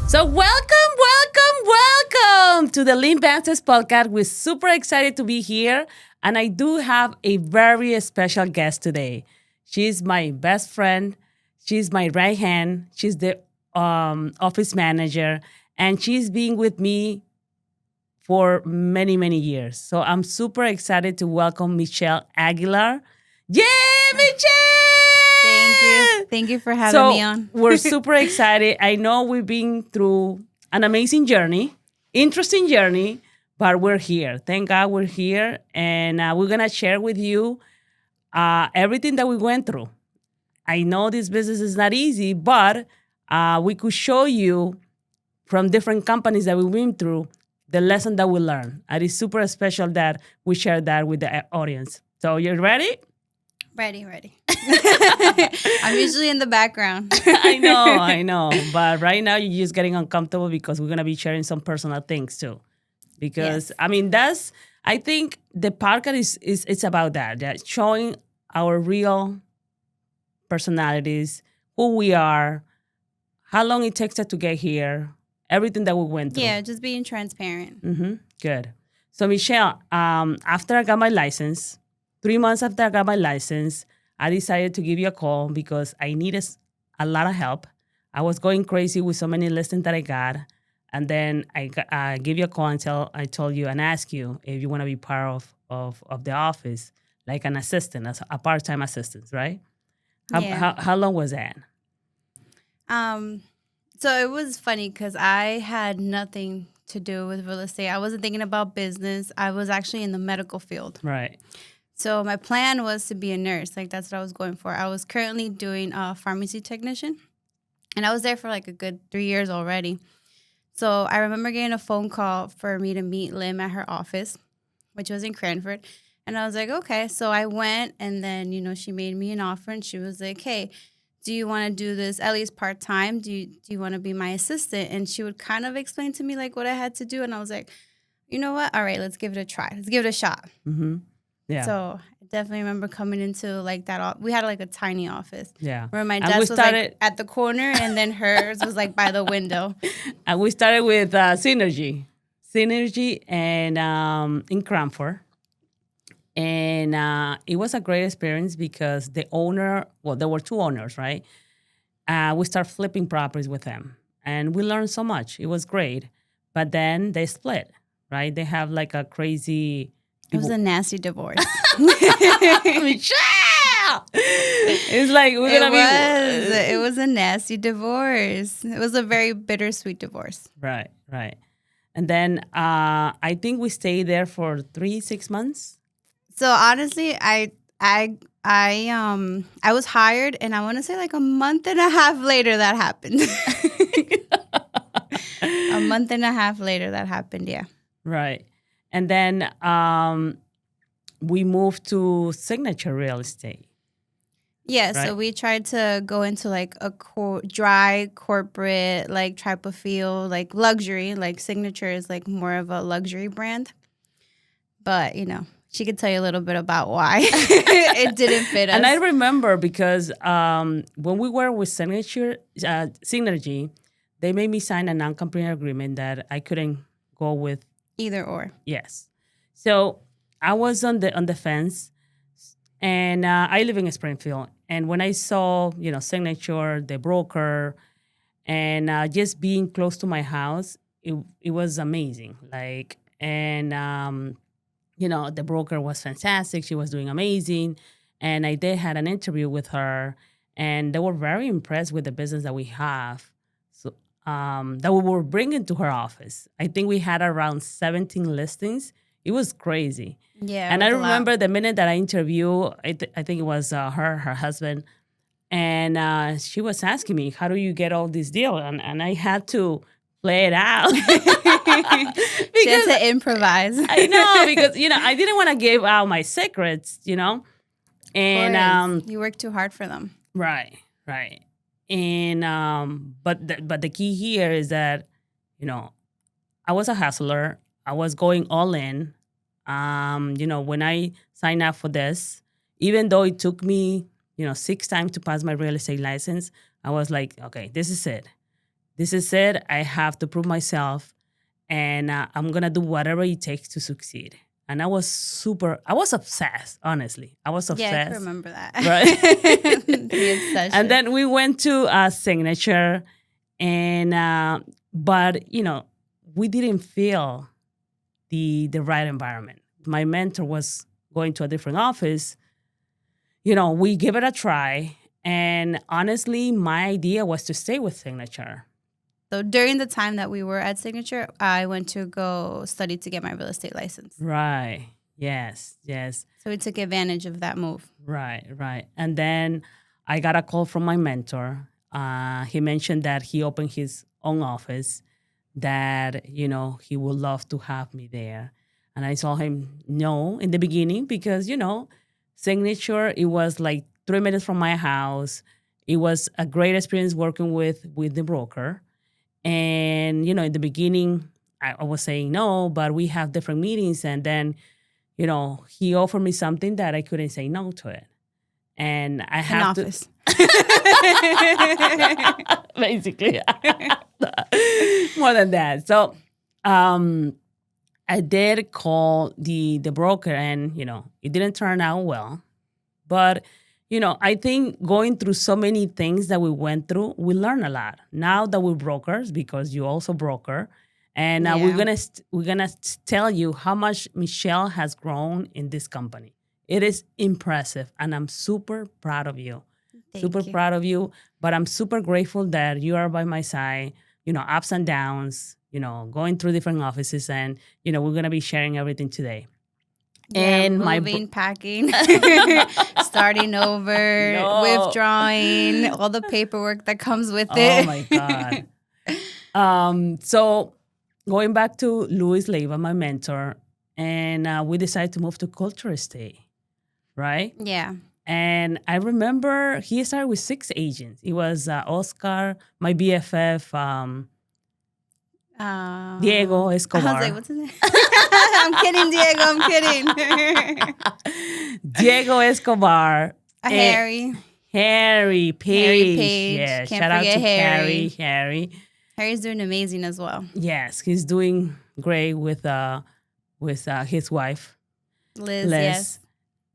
So welcome to the Lim Bances Podcast. We're super excited to be here. And I do have a very special guest today. She's my best friend. She's my right hand. She's the office manager. And she's been with me for many, many years. So I'm super excited to welcome Michelle Aguilar. Yeah, Michelle! Thank you. Thank you for having me on. We're super excited. I know we've been through an amazing journey, interesting journey, but we're here. Thank God we're here. And we're going to share with you everything that we went through. I know this business is not easy, but we could show you from different companies that we've been through the lesson that we learned. And it's super special that we share that with the audience. So you ready? Ready. I'm usually in the background. I know. But right now you're just getting uncomfortable because we're going to be sharing some personal things too. Because, yes. I think the podcast is it's about that showing our real personalities, who we are, how long it takes us to get here, everything that we went through. Yeah, just being transparent. Mm-hmm. Good. So, Michelle, after I got my license, 3 months after I got my license, I decided to give you a call because I needed a lot of help. I was going crazy with so many listings that I got. And then I gave you a call until I told you and asked you if you want to be part of the office, like an assistant, as a part-time assistant, right? How long was that? So it was funny because I had nothing to do with real estate. I wasn't thinking about business. I was actually in the medical field. Right. So my plan was to be a nurse. Like, that's what I was going for. I was currently doing a pharmacy technician. And I was there for like a good 3 years already. So I remember getting a phone call for me to meet Lim at her office, which was in Cranford. And I was like, okay. So I went, and then, she made me an offer, and she was like, hey, do you want to do this at least part-time? Do you want to be my assistant? And she would kind of explain to me like what I had to do. And I was like, you know what? All right, let's give it a try. Let's give it a shot. Mm-hmm. Yeah. So I definitely remember coming into like that. We had like a tiny office. Yeah. Where my desk was like at the corner, and then hers was like by the window. And we started with Synergy, and in Cranford. And it was a great experience because the owner, there were two owners, right? We started flipping properties with them. And we learned so much. It was great. But then they split, right? They have like a crazy... It was a nasty divorce. Michelle! It's like we're gonna be. It was a nasty divorce. It was a very bittersweet divorce. Right. And then I think we stayed there for 6 months. So honestly, I was hired, and I want to say like a month and a half later that happened. A month and a half later that happened. Yeah. Right. And then we moved to Signature Real Estate. Yeah, right? So we tried to go into like a dry corporate like type of feel, like luxury. Like Signature is like more of a luxury brand. But, she could tell you a little bit about why it didn't fit us. And I remember because when we were with Synergy, they made me sign a non-compete agreement that I couldn't go with. Either or. Yes. So I was on the fence, and I live in Springfield. And when I saw, Signature, the broker, and just being close to my house, it was amazing. Like, and, the broker was fantastic. She was doing amazing. And I did had an interview with her, and they were very impressed with the business that we have. That we were bringing to her office. I think we had around 17 listings. It was crazy. Yeah. And I remember the minute that I interviewed, I think it was her husband, and she was asking me, how do you get all this deal? And I had to play it out. She had to improvise. I know, because, I didn't want to give out my secrets, And you worked too hard for them. Right. And but the key here is that, I was a hustler. I was going all in. When I signed up for this, even though it took me, 6 times to pass my real estate license, I was like, okay, this is it. This is it. I have to prove myself, and I'm gonna do whatever it takes to succeed. And I was obsessed, honestly. I was Yeah, I can obsessed, remember that. right? The obsession. And then we went to a signature, and but we didn't feel the right environment. My mentor was going to a different office. We give it a try, and honestly, my idea was to stay with signature. So during the time that we were at Signature, I went to go study to get my real estate license. Right. Yes. So we took advantage of that move. Right. And then I got a call from my mentor. He mentioned that he opened his own office, that, he would love to have me there. And I told him no in the beginning because, Signature, it was like 3 minutes from my house. It was a great experience working with the broker. And, in the beginning, I was saying no, but we have different meetings. And then, he offered me something that I couldn't say no to it. And I have An office. Basically. More than that. So I did call the broker, and, it didn't turn out well. But I think going through so many things that we went through, we learn a lot. Now that we're brokers, because you also broker, and we're gonna tell you how much Michelle has grown in this company. It is impressive, and I'm super proud of you. Thank you. Proud of you. But I'm super grateful that you are by my side. Ups and downs. Going through different offices, and we're gonna be sharing everything today. Yeah, And moving, packing, starting over, withdrawing, all the paperwork that comes with it. Oh my God. So going back to Luis Leiva, my mentor, and we decided to move to Culture Estate, right? Yeah. And I remember he started with 6 agents. It was Oscar, my BFF, Diego Escobar. I was like, what's his name? I'm kidding, Diego. I'm kidding. Diego Escobar. Harry. Harry Page. Yeah, Can't shout out to forget Harry. Harry's doing amazing as well. Yes, he's doing great with his wife, Liz. Yes.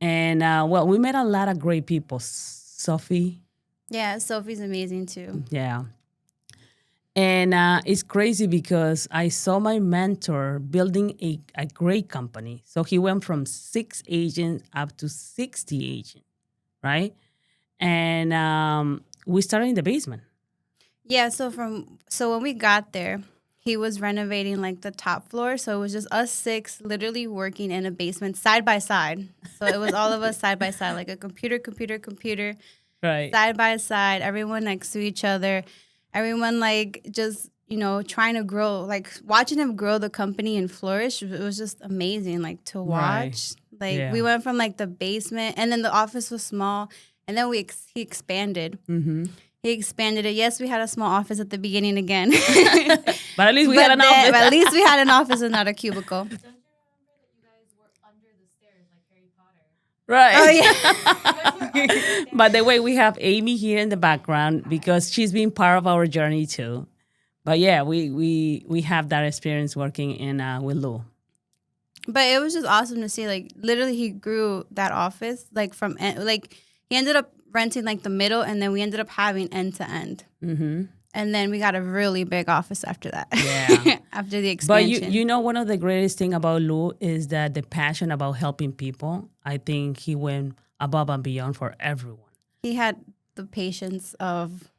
And we met a lot of great people. Sophie. Yeah, Sophie's amazing too. Yeah. And it's crazy because I saw my mentor building a great company. So he went from 6 agents up to 60 agents, right? And we started in the basement. Yeah, so when we got there, he was renovating like the top floor. So it was just us 6 literally working in a basement side by side. So it was all of us side by side, like a computer, right, side by side, everyone next to each other. Everyone like just, trying to grow, like watching him grow the company and flourish. It was just amazing, like to watch. Right. Like we went from like the basement, and then the office was small, and then he expanded. Mm-hmm. He expanded it. Yes, we had a small office at the beginning again. But at least we had an office. But at least we had an office and not a cubicle. Don't you remember that you guys were under the stairs like Harry Potter? Right. Oh, yeah. By the way, we have Amy here in the background because she's been part of our journey too. But yeah, we have that experience working in with Lou. But it was just awesome to see. Like literally, he grew that office like from like he ended up renting like the middle, and then we ended up having end to end. Mm-hmm. And then we got a really big office after that. Yeah. After the expansion. But one of the greatest thing about Lou is that the passion about helping people. I think he went above and beyond for everyone. He had the patience of.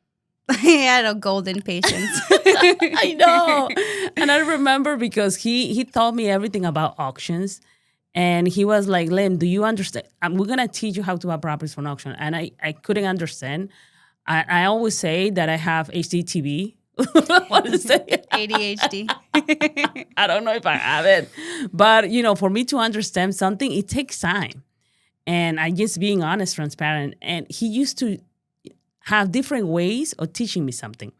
He had a golden patience. I know. And I remember because he taught me everything about auctions. And he was like, Lim, do you understand? We're going to teach you how to buy properties for an auction. And I couldn't understand. I always say that I have HDTV. What is it? ADHD. I don't know if I have it. But, for me to understand something, it takes time. And I just being honest, transparent. And he used to have different ways of teaching me something.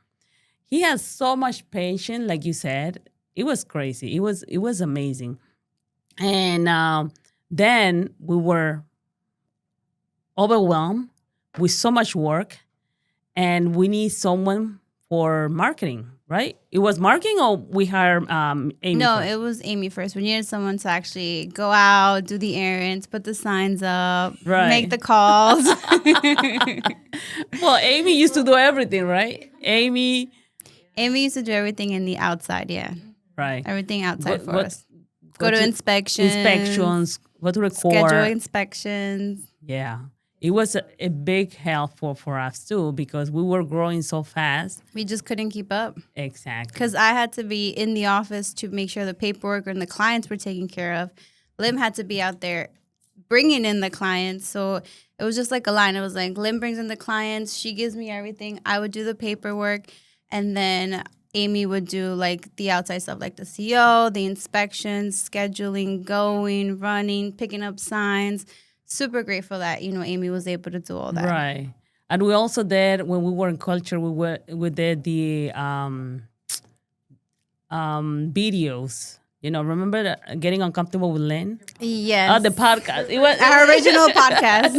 He has so much patience, like you said. It was crazy. It was amazing. And then we were overwhelmed with so much work, and we need someone for marketing right? It was marketing, or we hired Amy No, first? it was Amy first. We needed someone to actually go out, do the errands, put the signs up, make Right. the calls. Well, Amy used to do everything, right? Amy, Amy used to do everything in the outside, yeah. right? Everything outside for But us. Go to inspections. inspections, go to the Schedule court. inspections. Yeah. It was a big help for us too, because we were growing so fast. We just couldn't keep up. Exactly. Because I had to be in the office to make sure the paperwork and the clients were taken care of. Lim had to be out there bringing in the clients. So it was just like a line. It was like Lim brings in the clients. She gives me everything. I would do the paperwork. And then Amy would do like the outside stuff, like the CO, the inspections, scheduling, going, running, picking up signs. Super grateful that, Amy was able to do all that. Right. And we also did, when we were in culture, we did the videos. Remember getting uncomfortable with Lynn? Yes. Oh, the podcast. It was Our original podcast.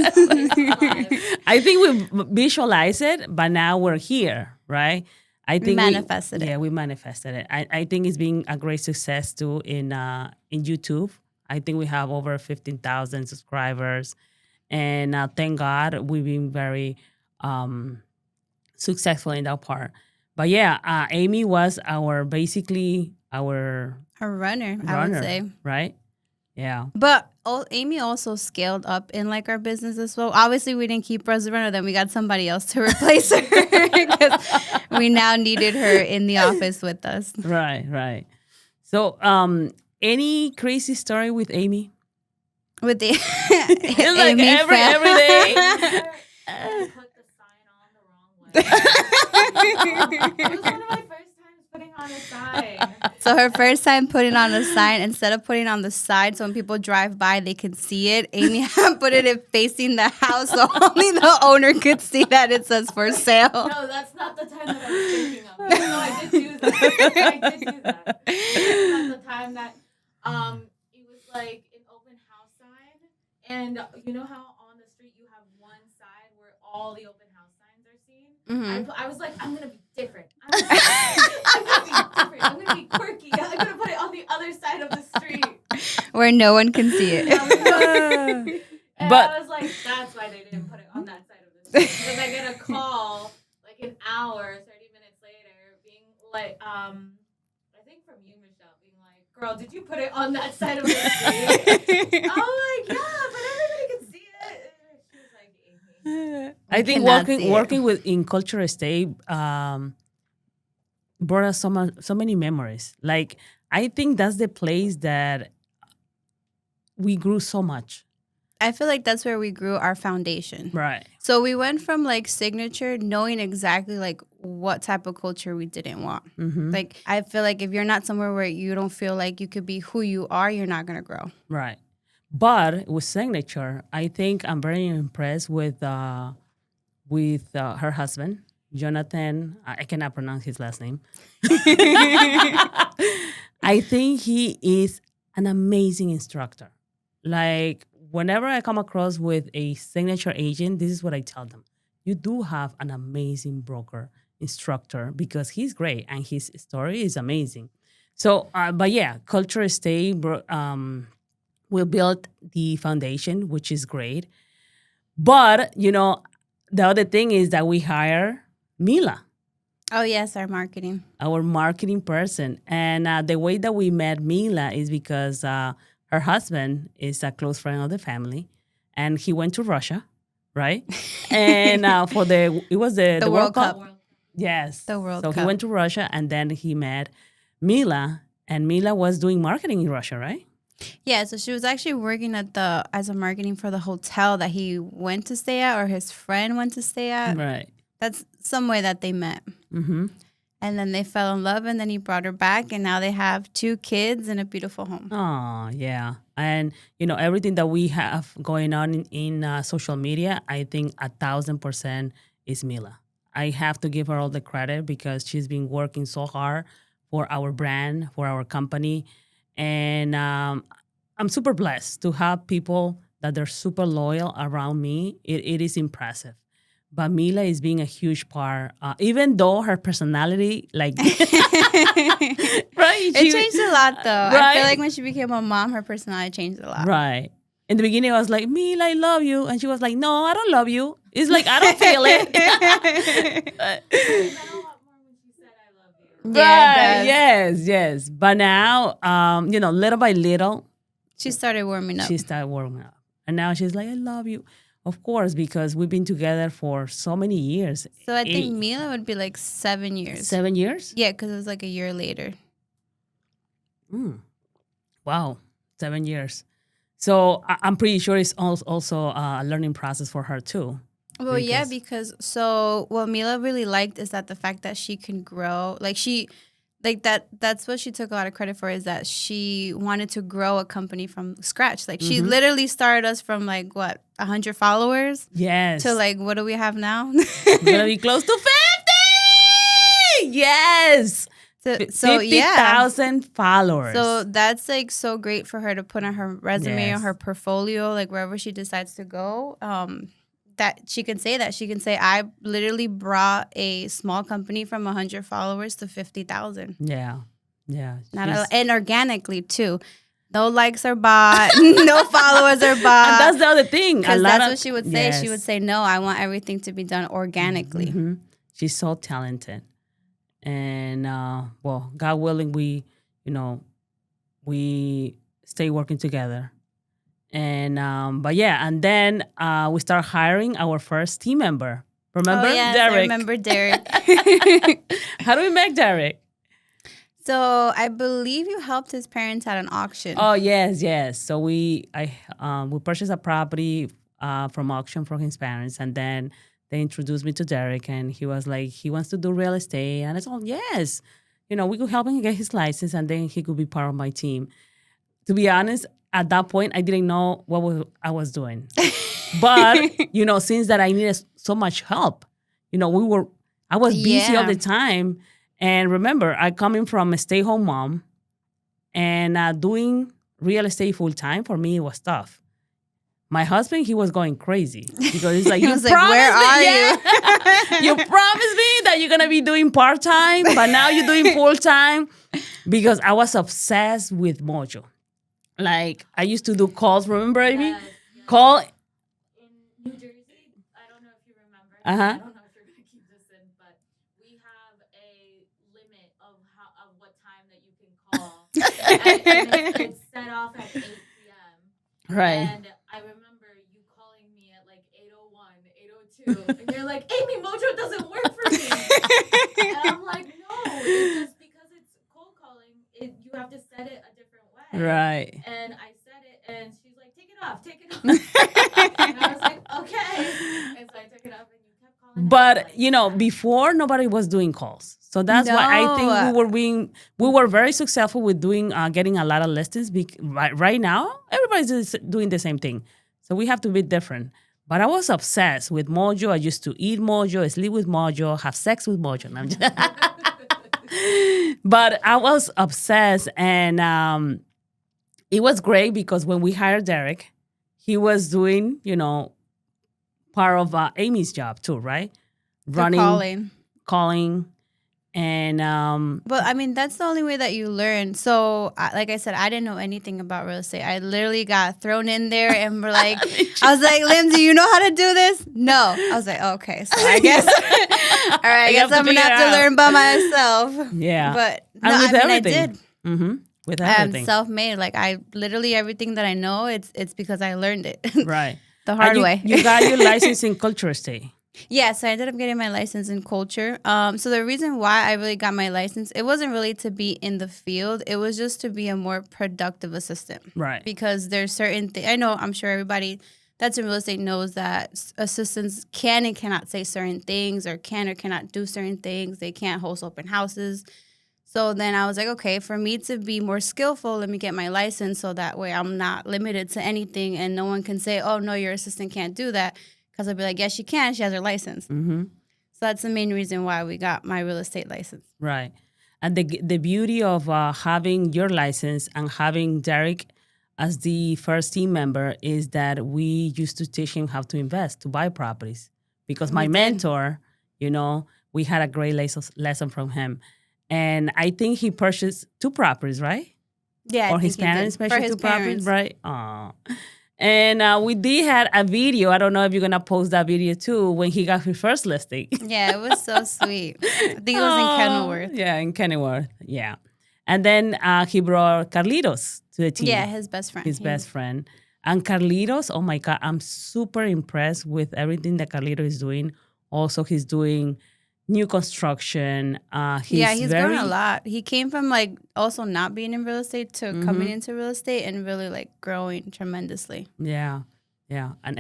I think we visualized it, but now we're here, right? I think manifested it. Yeah, we manifested it. I think it's been a great success too in YouTube. I think we have over 15,000 subscribers, and thank God we've been very successful in that part. But yeah, Amy was basically our A runner, I runner, would say. right? Yeah. But Amy also scaled up in like our business as well. Obviously, we didn't keep her as a runner. Then we got somebody else to replace her because we now needed her in the office with us. Right. So, any crazy story with Amy? With the It's like every day. Put the sign on the wrong way. It was one of my first times putting on a sign. So her first time putting on a sign, instead of putting on the side so when people drive by they could see it, Amy had put it facing the house so only the owner could see that it says for sale. No, that's not the time that I was thinking of. Even though I did do that. That's the time that it was like an open house sign. And you know how on the street you have one side where all the open house signs are seen? Mhm. I was like, I'm going to be different. I'm going to be different. I'm going to be quirky. I'm going to put it on the other side of the street. Where no one can see it. And But- I was like, that's why they didn't put it on that side of the street. Because I get a call like an hour, 30 minutes later, being like, I think from you, Michelle, being like, girl, did you put it on that side of the street? I'm like, yeah, but everybody can see it. She was like, Amy. I think cannot see it. working with in Culture Estate brought us so many memories. Like, I think that's the place that we grew so much. I feel like that's where we grew our foundation. Right. So we went from like signature knowing exactly like what type of culture we didn't want. Mm-hmm. Like I feel like if you're not somewhere where you don't feel like you could be who you are, you're not going to grow. Right. But with Signature, I think I'm very impressed with her husband, Jonathan. I cannot pronounce his last name. I think he is an amazing instructor. Like, whenever I come across with a Signature agent, this is what I tell them. You do have an amazing broker instructor because he's great and his story is amazing. So, but yeah, Culture Estate will build the foundation, which is great. But, the other thing is that we hire Mila, Oh, yes, our marketing. our marketing person. And the way that we met Mila is because her husband is a close friend of the family, and he went to Russia, right? And it was the World Cup. Yes. The World So he Cup. went to Russia, and then he met Mila, and Mila was doing marketing in Russia, right? Yeah, so she was actually working as a marketing for the hotel that he went to stay at or his friend went to stay at. Right. That's some way that they met. Mm-hmm. And then they fell in love and then he brought her back and now they have 2 kids and a beautiful home. Oh, yeah. And, everything that we have going on in social media, I think 1,000% is Mila. I have to give her all the credit because she's been working so hard for our brand, for our company. And I'm super blessed to have people that are super loyal around me. It is impressive. But Mila is being a huge part, even though her personality, like, right? It changed a lot, though. I Right? feel like when she became a mom, her personality changed a lot. Right. In the beginning, I was like, Mila, I love you. And she was like, no, I don't love you. It's like, I don't feel it. It meant a lot more when she said I love you. Yeah, Right. it does. Yes. But now, little by little, She started warming up. she started warming up. And now she's like, I love you. Of course, because we've been together for so many years. So I think Mila would be like 7 years. 7 years? Yeah, because it was like a year later. Wow. 7 years. So I'm pretty sure it's also a learning process for her too. Well, yeah, because what Mila really liked is that the fact that she can grow, that's what she took a lot of credit for, is that she wanted to grow a company from scratch. Like she literally started us from 100 followers Yes. to what do we have now? We're gonna be close to 50. Yes. So yeah. 50,000 followers. So that's so great for her to put on her resume Yes. or her portfolio, wherever she decides to go. That she can say I literally brought a small company from 100 followers to 50,000. Yeah. And organically too. No likes are bought, no followers are bought. And that's the other thing. Because that's what she would say. Yes. She would say, no, I want everything to be done organically. She's so talented. And God willing, we stay working together. And and then we start hiring our first team member. Remember, yes, Derek? I remember Derek. How do we make Derek? So I believe you helped his parents at an auction. Oh yes. So we purchased a property from auction from his parents, and then they introduced me to Derek, and he was like, he wants to do real estate, and I told him, yes, we could help him get his license, and then he could be part of my team. To be honest, at that point, I didn't know I was doing, but since that I needed so much help, I was busy all the time. And remember, I coming from a stay-home mom, and doing real estate full-time, for me, it was tough. My husband, he was going crazy because he's like, He you was promised where are me, you? you promised me that you're going to be doing part-time, but now you're doing full-time, because I was obsessed with Mojo. Like, I used to do calls, remember, Amy? Yes. Call. In New Jersey, I don't know if you remember. Uh-huh. I don't know if you're going to keep this in, but we have a limit of what time that you can call. and it's set off at 8 p.m. Right. And I remember you calling me at 8:01, 8:02, and you're like, Amy, Mojo doesn't work for me. And I'm like, no, it's just because it's cold calling, you have to set it a different way. Right. And I said it, and she's like, take it off. And I was like, okay. And so I took it off, and you kept calling. But, before, nobody was doing calls. So that's why I think we were very successful with getting a lot of listings. Right now, everybody's just doing the same thing. So we have to be different. But I was obsessed with Mojo. I used to eat Mojo, sleep with Mojo, have sex with Mojo. No, I'm just but I was obsessed, and it was great because when we hired Derek, he was doing, part of Amy's job too, right? Calling. And But I mean, that's the only way that you learn. So like I said, I didn't know anything about real estate. I literally got thrown in there and we're like, I was like, Lim, do you know how to do this? No. I was like, okay, so I guess all right, I guess I'm gonna have to learn by myself. Yeah. But no, and with I everything. did. Mm-hmm. With I'm everything. self-made. Like I literally everything that I know, it's because I learned it. Right. The hard And way. You got your license in culture estate. Yeah, so I ended up getting my license in culture. So the reason why I really got my license, it wasn't really to be in the field. It was just to be a more productive assistant. Right. Because there's certain things. I know, I'm sure everybody that's in real estate knows that assistants can and cannot say certain things or can or cannot do certain things. They can't host open houses. So then I was like, okay, for me to be more skillful, let me get my license so that way I'm not limited to anything and no one can say, oh, no, your assistant can't do that. Because I'd be like, yes, she can. She has her license. Mm-hmm. So that's the main reason why we got my real estate license. Right. And the beauty of having your license and having Derek as the first team member is that we used to teach him how to invest, to buy properties. because We my did. mentor, we had a great lesson from him. And I think he purchased 2 properties, right? Yeah, Or I his think he did. parents For purchased his 2 properties, parents. right? Aw. And we did had a video. I don't know if you're going to post that video too, when he got his first listing. Yeah, it was so sweet. I think it was in Kenilworth. Yeah, in Kenilworth. Yeah. And then he brought Carlitos to the team. Yeah, his best friend. His best friend. And Carlitos, oh my God, I'm super impressed with everything that Carlitos is doing. Also, he's doing new construction. He's grown a lot. He came from like also not being in real estate to coming into real estate and really like growing tremendously. Yeah. And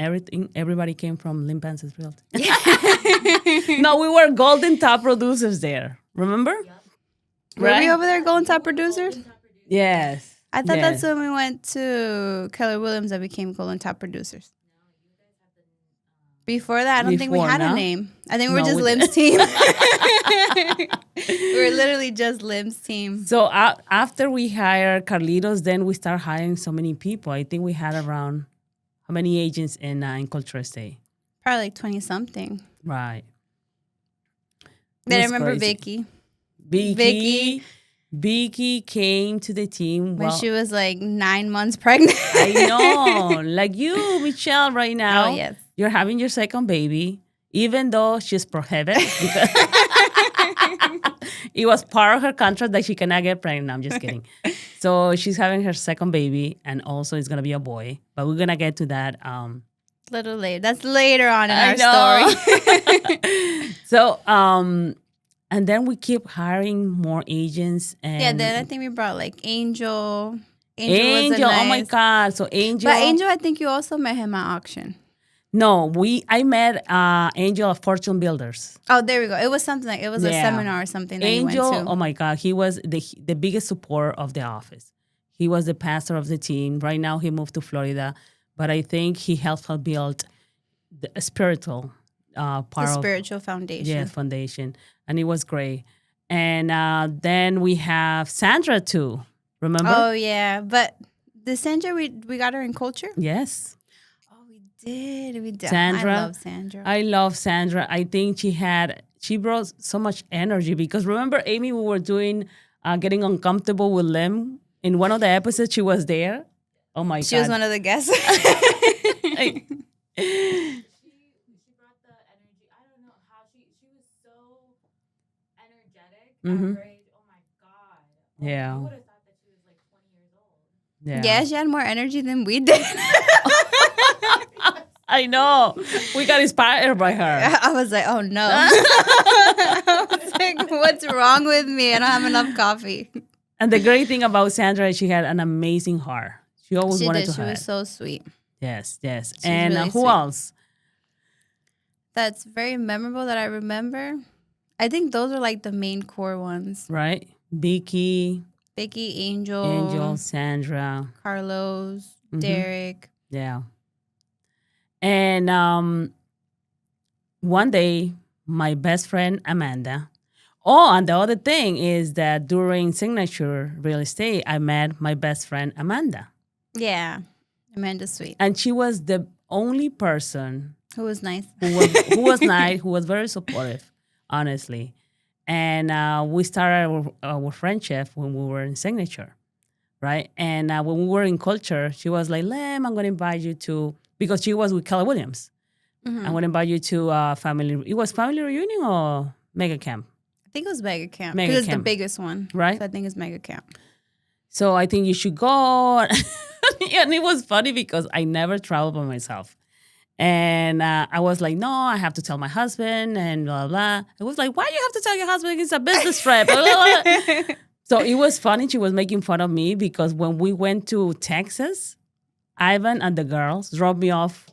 everybody came from Lim Bances Realty. No, we were golden top producers there. Remember? Were we over there Golden Top Producers? Yes. I thought yes. that's when we went to Keller Williams that became Golden Top Producers. Before that, I don't think we Before, had no? a name. I think we were No, just we- Lim's team. We were literally just Lim's team. So after we hired Carlitos, then we start hiring so many people. I think we had around how many agents in Culture Estate? Probably like 20 something. Right. Then I was remember crazy. Vicky. Vicky came to the team when she was like 9 months pregnant. I know, like you, Michelle, right now. Oh, yes. You're having your second baby, even though she's prohibited. Because it was part of her contract that she cannot get pregnant. No, I'm just kidding. So she's having her second baby, and also it's gonna be a boy. But we're gonna get to that. Little later. That's later on in our story. So, and then we keep hiring more agents. And Yeah, then I think we brought like Angel. Angel was a oh my nice- God! So Angel, But Angel, I think you also met him at auction. No, I met Angel of Fortune Builders. Oh, there we go. It was something like, it was a Yeah. seminar or something that Angel, you went to. oh my God, he was the biggest support of the office. He was the pastor of the team. Right now, he moved to Florida, but I think he helped us build the spiritual part The of spiritual foundation. yes foundation, and it was great. And then we have Sandra too. Remember? Oh, yeah. But the Sandra, we got her in culture? Yes. Oh, we did. We did. Sandra. I love Sandra. I love Sandra. I think she brought so much energy because remember, Amy, we were doing Getting Uncomfortable with Lim. In one of the episodes, she was there. Oh my God. She was one of the guests. I- She brought the energy. I don't know how she was so energetic at Mhm. her age. Oh my God. Yeah. I would have thought that she was like 20 years old. Yeah, she had more energy than we did. I know. We got inspired by her. I was like, oh no. I was like, what's wrong with me? I don't have enough coffee. And the great thing about Sandra is she had an amazing heart. She always She wanted did. to She have. was so sweet. Yes. She's And really who sweet. else? That's very memorable that I remember. I think those are like the main core ones. Right? Vicky, Vicky, Angel, Angel, Sandra. Carlos, Mhm. Derek. Yeah. And one day, my best friend Amanda. Oh, and the other thing is that during Signature Real Estate, I met my best friend Amanda. Yeah. Amanda's sweet. And she was the only person Who was nice. who was nice, who was very supportive, honestly. And we started our friendship when we were in Signature, right? And when we were in Culture, she was like, Lim, I'm going to invite you to, because she was with Keller Williams. Mhm. I'm going to invite you to family, it was family reunion or mega camp, I think it was Mega Camp. Mega Because it's the Camp. biggest one. right? So I think it's Mega Camp. So I think you should go. And it was funny because I never traveled by myself. And I was like, no, I have to tell my husband and blah, blah. It was like, why do you have to tell your husband? It's a business trip. Blah, blah, blah. So it was funny. She was making fun of me because when we went to Texas, Ivan and the girls dropped me off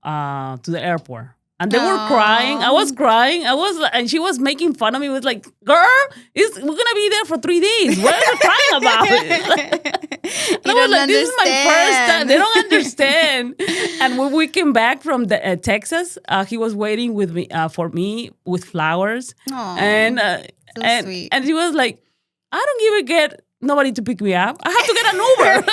to the airport. And they were crying. I was crying. And she was making fun of me. It was like, girl, we're going to be there for 3 days. What are you crying about? And I was like, this is my first time. They don't understand. And when we came back from Texas, he was waiting with me for me with flowers. Aw, And so and sweet. and she was like, I don't even get nobody to pick me up. I have to get an Uber.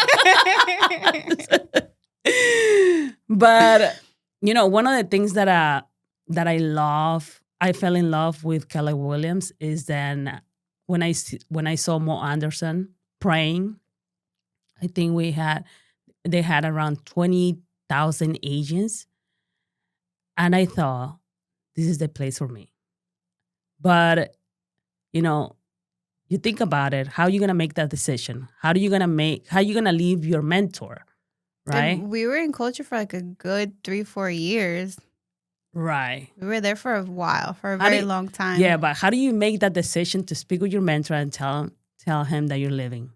But one of the things that that I fell in love with Keller Williams is then when I saw Mo Anderson praying, I think they had around 20,000 agents, and I thought this is the place for me. But you know, you think about it, how are you gonna make that decision? How are you gonna leave your mentor, right? And we were in culture for like a good 3-4 years. Right. We were there for a while, for a How do very you- long time. Yeah, but how do you make that decision to speak with your mentor and tell him that you're leaving?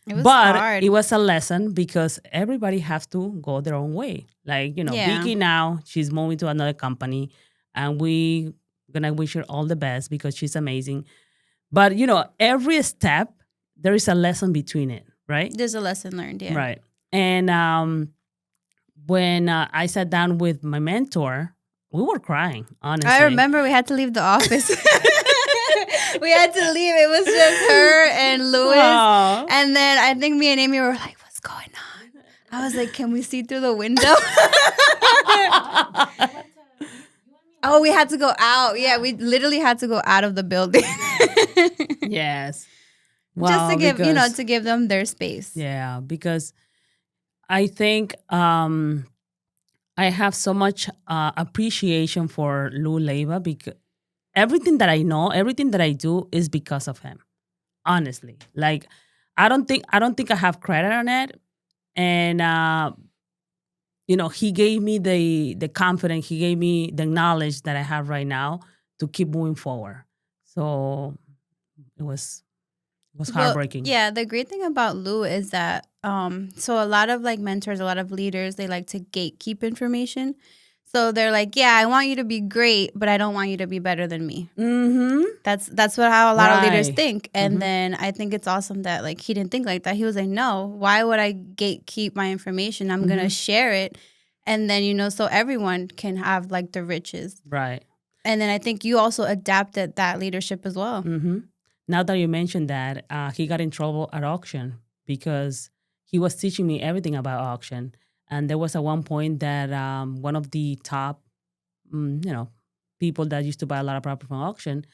It was But hard. it was a lesson because everybody has to go their own way. Like, Yeah. Vicky now, she's moving to another company, and we gonna wish her all the best because she's amazing. But every step there is a lesson between it, right? There's a lesson learned, yeah. Right. And when I sat down with my mentor, we were crying, honestly. I remember we had to leave the office. We had to leave. It was just her and Louis. Aw. And then I think me and Amy were like, what's going on? I was like, can we see through the window? Oh, we had to go out. Yeah, we literally had to go out of the building. Yes. Just to give, because- to give them their space. Yeah, because I think I have so much appreciation for Lou Leiva because everything that I know, everything that I do is because of him. Honestly, like I don't think I have credit on it, and he gave me the confidence, he gave me the knowledge that I have right now to keep moving forward. So it was heartbreaking. Well, yeah, the great thing about Lou is that so a lot of like mentors, a lot of leaders, they like to gatekeep information. So they're like, yeah, I want you to be great, but I don't want you to be better than me. Mm-hmm. That's how a lot of leaders Right. think. And Mhm. then I think it's awesome that like he didn't think like that. He was like, no, why would I gatekeep my information? I'm gonna share it, and then so everyone can have like the riches. Right. And then I think you also adapted that leadership as well. Mm-hmm. Now that you mentioned that, he got in trouble at auction because he was teaching me everything about auction. And there was at one point that one of the top, people that used to buy a lot of property from auction,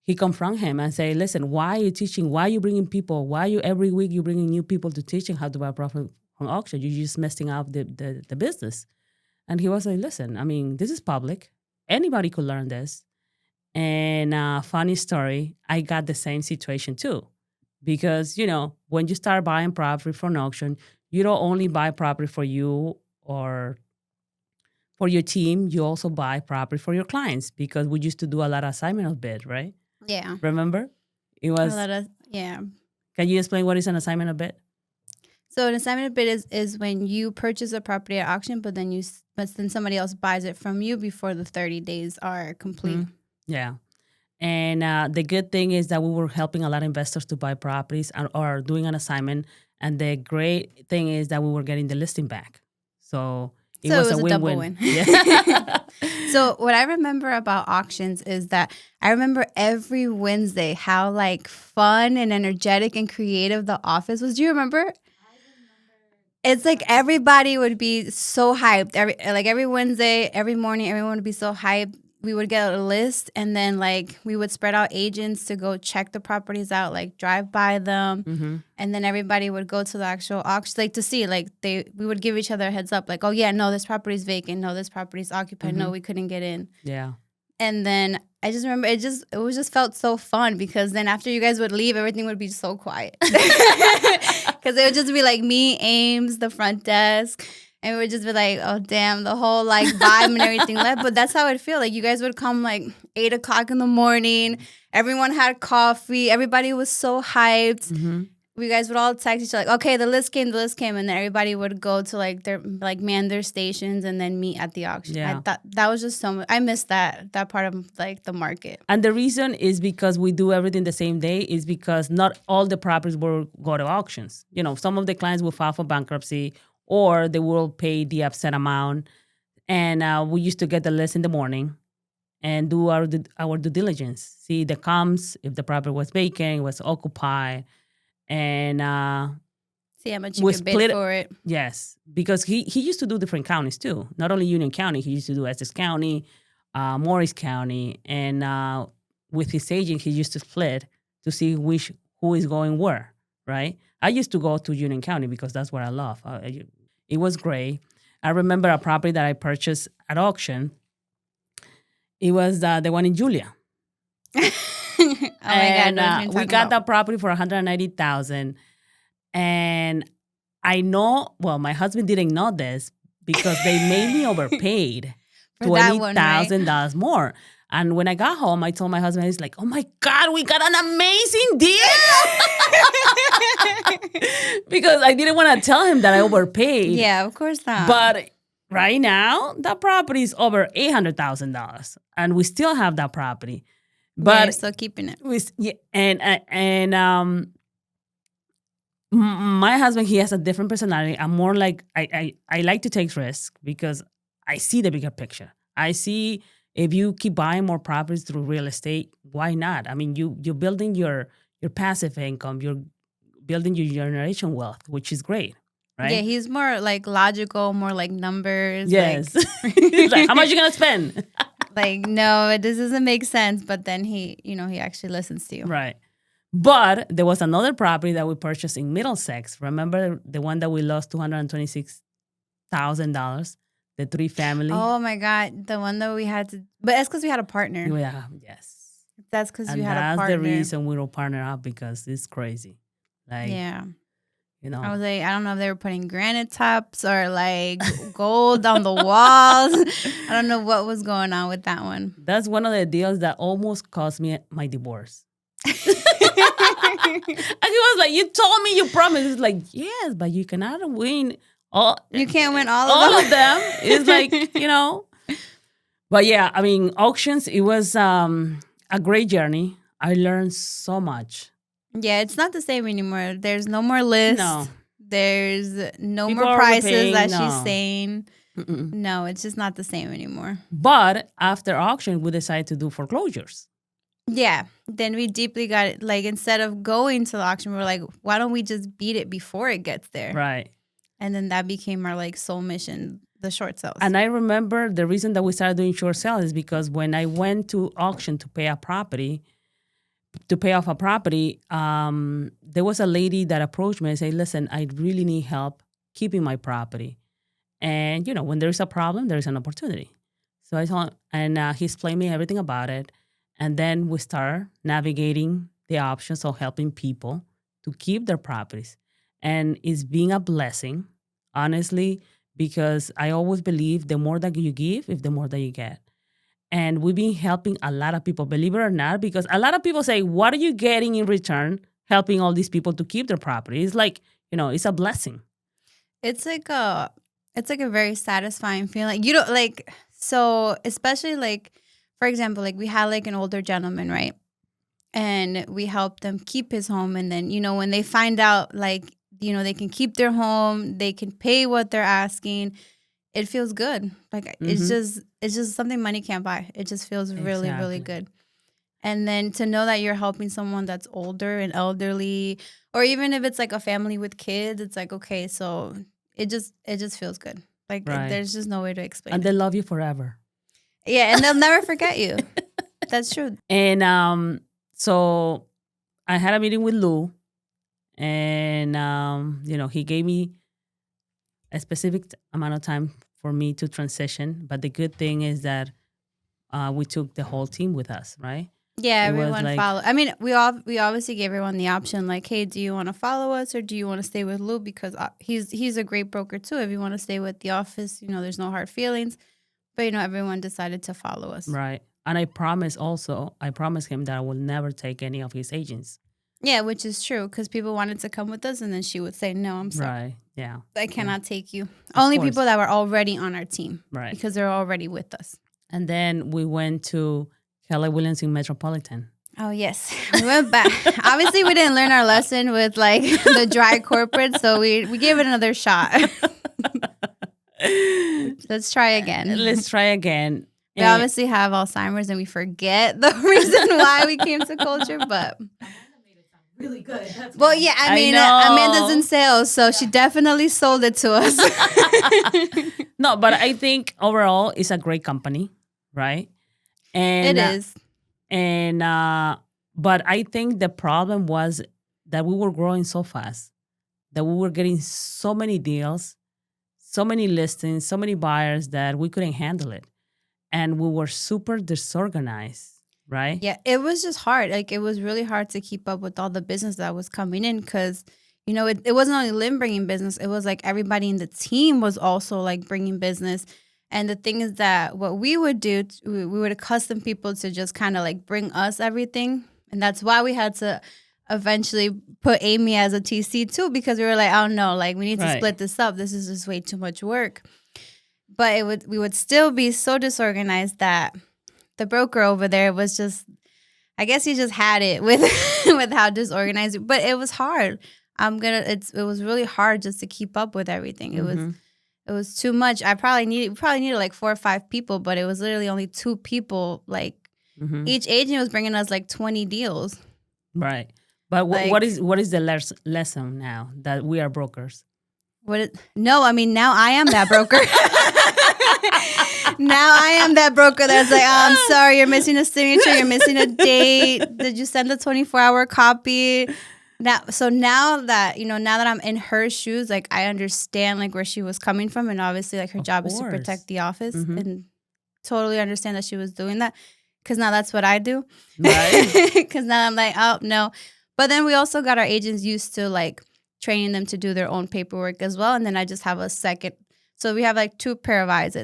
he confront him and say, "Listen, why are you teaching? Why are you bringing people? Why are you every week you bringing new people to teaching how to buy property from auction? You're just messing up the business." And he was like, "Listen, I mean, this is public. Anybody could learn this." And funny story, I got the same situation too. Because, when you start buying property from auction, you don't only buy property for you or for your team, you also buy property for your clients because we used to do a lot of assignment of bid, right? Yeah. Remember? It was, Yeah. can you explain what is an assignment of bid? So an assignment of bid is when you purchase a property at auction, but then somebody else buys it from you before the 30 days are complete. Mhm. Yeah. And the good thing is that we were helping a lot of investors to buy properties or doing an assignment. And the great thing is that we were getting the listing back. So it was a double win-win. win. Yeah. So what I remember about auctions is that I remember every Wednesday how like fun and energetic and creative the office was. Do you remember? It's like everybody would be so hyped. Every Wednesday, every morning, everyone would be so hyped. We would get a list, and then like we would spread out agents to go check the properties out, like drive by them, Mm-hmm. and then everybody would go to the actual auction, like to see, like we would give each other a heads up, like, oh yeah, no, this property's vacant, no, this property's occupied, no, we couldn't get in. Yeah. And then I just remember it just felt so fun because then after you guys would leave, everything would be so quiet. Because it would just be like me, Ames, the front desk, and we would just be like, oh damn, the whole like vibe and everything left. But that's how it feel. Like you guys would come like 8 o'clock in the morning. Everyone had coffee. Everybody was so hyped. Mm-hmm. We guys would all text each other, like, okay, the list came, and then everybody would go to like their man their stations and then meet at the auction. Yeah. I thought that was just so much. I missed that part of like the market. And the reason is because we do everything the same day is because not all the properties will go to auctions. Some of the clients will file for bankruptcy or they will pay the upset amount. And we used to get the list in the morning and do our due diligence. See the comps, if the property was vacant, was occupied. And See how much you we could bid split for it. yes, because he used to do different counties too. Not only Union County, he used to do Essex County, Morris County, and with his agent, he used to split to see who is going where, right? I used to go to Union County because that's what I love. It was great. I remember a property that I purchased at auction. It was the one in Julia. Oh my And God, we got that property for $190,000. And I know, well, my husband didn't know this because they made me overpaid For that one, right? $20,000 more. And when I got home, I told my husband, he's like, oh my God, we got an amazing deal. Because I didn't want to tell him that I overpaid. Yeah, of course not. But right now, that property is over $800,000. And we still have that property. But you're But still keeping it. my husband, he has a different personality. I'm more like I like to take risks because I see the bigger picture. I see if you keep buying more properties through real estate, why not? I mean, you're building your passive income, you're building your generation wealth, which is great, right? Yeah, he's more like logical, more like numbers. Yes. He's like, how much you gonna spend? Like, no, this doesn't make sense. But then he actually listens to you. Right. But there was another property that we purchased in Middlesex. Remember the one that we lost $226,000, the 3-family? Oh my God, the one that we had to, but that's because we had a partner. Yeah, yes. That's because And we had a that's partner. the reason we don't partner up because it's crazy. Like, Yeah. you know. I was like, I don't know if they were putting granite tops or like gold on the walls. I don't know what was going on with that one. That's one of the deals that almost cost me my divorce. And he was like, you told me you promised. It's like, yes, but you cannot win all. You can't win all of them. It's like, you know. But yeah, I mean, auctions, it was a great journey. I learned so much. Yeah, it's not the same anymore. There's no more lists. No. There's no People more are prices overpaying, that no. she's saying. Mm-mm. No, it's just not the same anymore. But after auction, we decided to do foreclosures. Yeah. Then we deeply got it. Like, instead of going to the auction, we were like, why don't we just beat it before it gets there? Right. And then that became our like sole mission, the short sales. And I remember the reason that we started doing short sales is because when I went to auction to pay off a property, there was a lady that approached me and said, listen, I really need help keeping my property. And, you know, when there's a problem, there's an opportunity. So I told him, and he explained me everything about it. And then we start navigating the options of helping people to keep their properties. And it's been a blessing, honestly, because I always believe the more that you give, the more that you get. And we've been helping a lot of people, believe it or not, because a lot of people say, what are you getting in return helping all these people to keep their property? It's like, you know, it's a blessing. It's like a very satisfying feeling. You don't like, so especially like, for example, like we had like an older gentleman, right? And we helped them keep his home. And then, you know, when they find out like, you know, they can keep their home, they can pay what they're asking. It feels good. Like it's just something money can't buy. It just feels really, really good. And then to know that you're helping someone that's older and elderly, or even if it's like a family with kids, it's like, okay, so it just feels good. Like there's just no way to explain and it. they love you forever. Yeah, and they'll never forget you. That's true. And so I had a meeting with Lou, and you know, he gave me a specific amount of time for me to transition. But the good thing is that we took the whole team with us, right? Yeah, It was everyone like- follow. I mean, we obviously gave everyone the option, like, hey, do you want to follow us or do you want to stay with Lou? Because he's a great broker too. If you want to stay with the office, you know, there's no hard feelings. But you know, everyone decided to follow us. Right. And I promised him that I will never take any of his agents. Yeah, which is true because people wanted to come with us, and then she would say, "No, I'm sorry, Right. Yeah. I cannot take you." Only course. people that were already on our team, Right. Because they're already with us. And then we went to Keller Williams in Metropolitan. Oh yes, we went back. Obviously, we didn't learn our lesson with like the dry corporate, so we gave it another shot. Let's try again. Let's try again. We obviously have Alzheimer's and we forget the reason why we came to culture, but Really good. That's well, yeah, I mean, know. Amanda's in sales, so she definitely sold it to us. No, but I think overall it's a great company, right? And It is. and but I think the problem was that we were growing so fast that we were getting so many deals, so many listings, so many buyers that we couldn't handle it. And we were super disorganized, right? Yeah, it was just hard. Like, it was really hard to keep up with all the business that was coming in because, it wasn't only Lim bringing business. It was like everybody in the team was also like bringing business. And the thing is that what we would do, we would accustom people to just kind of like bring us everything. And that's why we had to eventually put Amy as a TC too, because we were like, oh no, like we need to Right. split this up. This is just way too much work. But we would still be so disorganized that the broker over there was just, I guess he just had it with with how disorganized. But it was hard. It was really hard just to keep up with everything. It was too much. We probably needed like 4 or 5 people, but it was literally only 2 people. Like each agent was bringing us like 20 deals. Right. But Like- what is the lesson now that we are brokers? No, I mean, now I am that broker. Now I am that broker that's like, oh, I'm sorry, you're missing a signature, you're missing a date. Did you send a 24-hour copy? Now that, now that I'm in her shoes, like I understand like where she was coming from, and obviously like her Of job is to course. protect the office, Mhm. and totally understand that she was doing that, because now that's what I do. Right. Because now I'm like, oh no. But then we also got our agents used to like training them to do their own paperwork as well, and then I just have a second. So we have like 2 pair of eyes.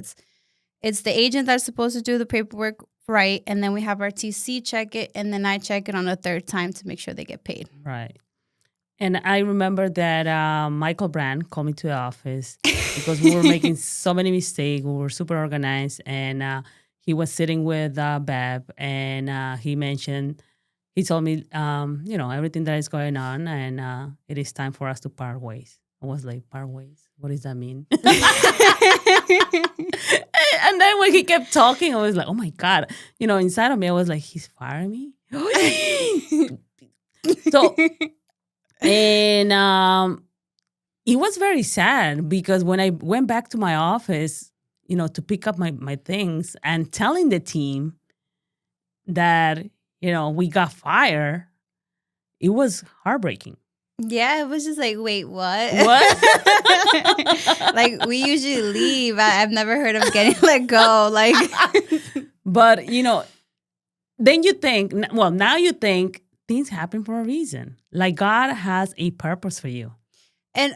It's the agent that's supposed to do the paperwork right, and then we have our TC check it, and then I check it on a 3rd time to make sure they get paid. Right. And I remember that Michael Brand called me to the office because we were making so many mistakes. We were super organized. And he was sitting with Bev, and he told me, everything that is going on, and it is time for us to part ways. I was like, part ways? What does that mean? And then when he kept talking, I was like, oh my God. Inside of me, I was like, he's firing me? So, and it was very sad because when I went back to my office, to pick up my things and telling the team that, we got fired, it was heartbreaking. Yeah, it was just like, wait, what? What? Like, we usually leave. I've never heard of getting let go. Like, But, then you think, now you think things happen for a reason. Like God has a purpose for you. and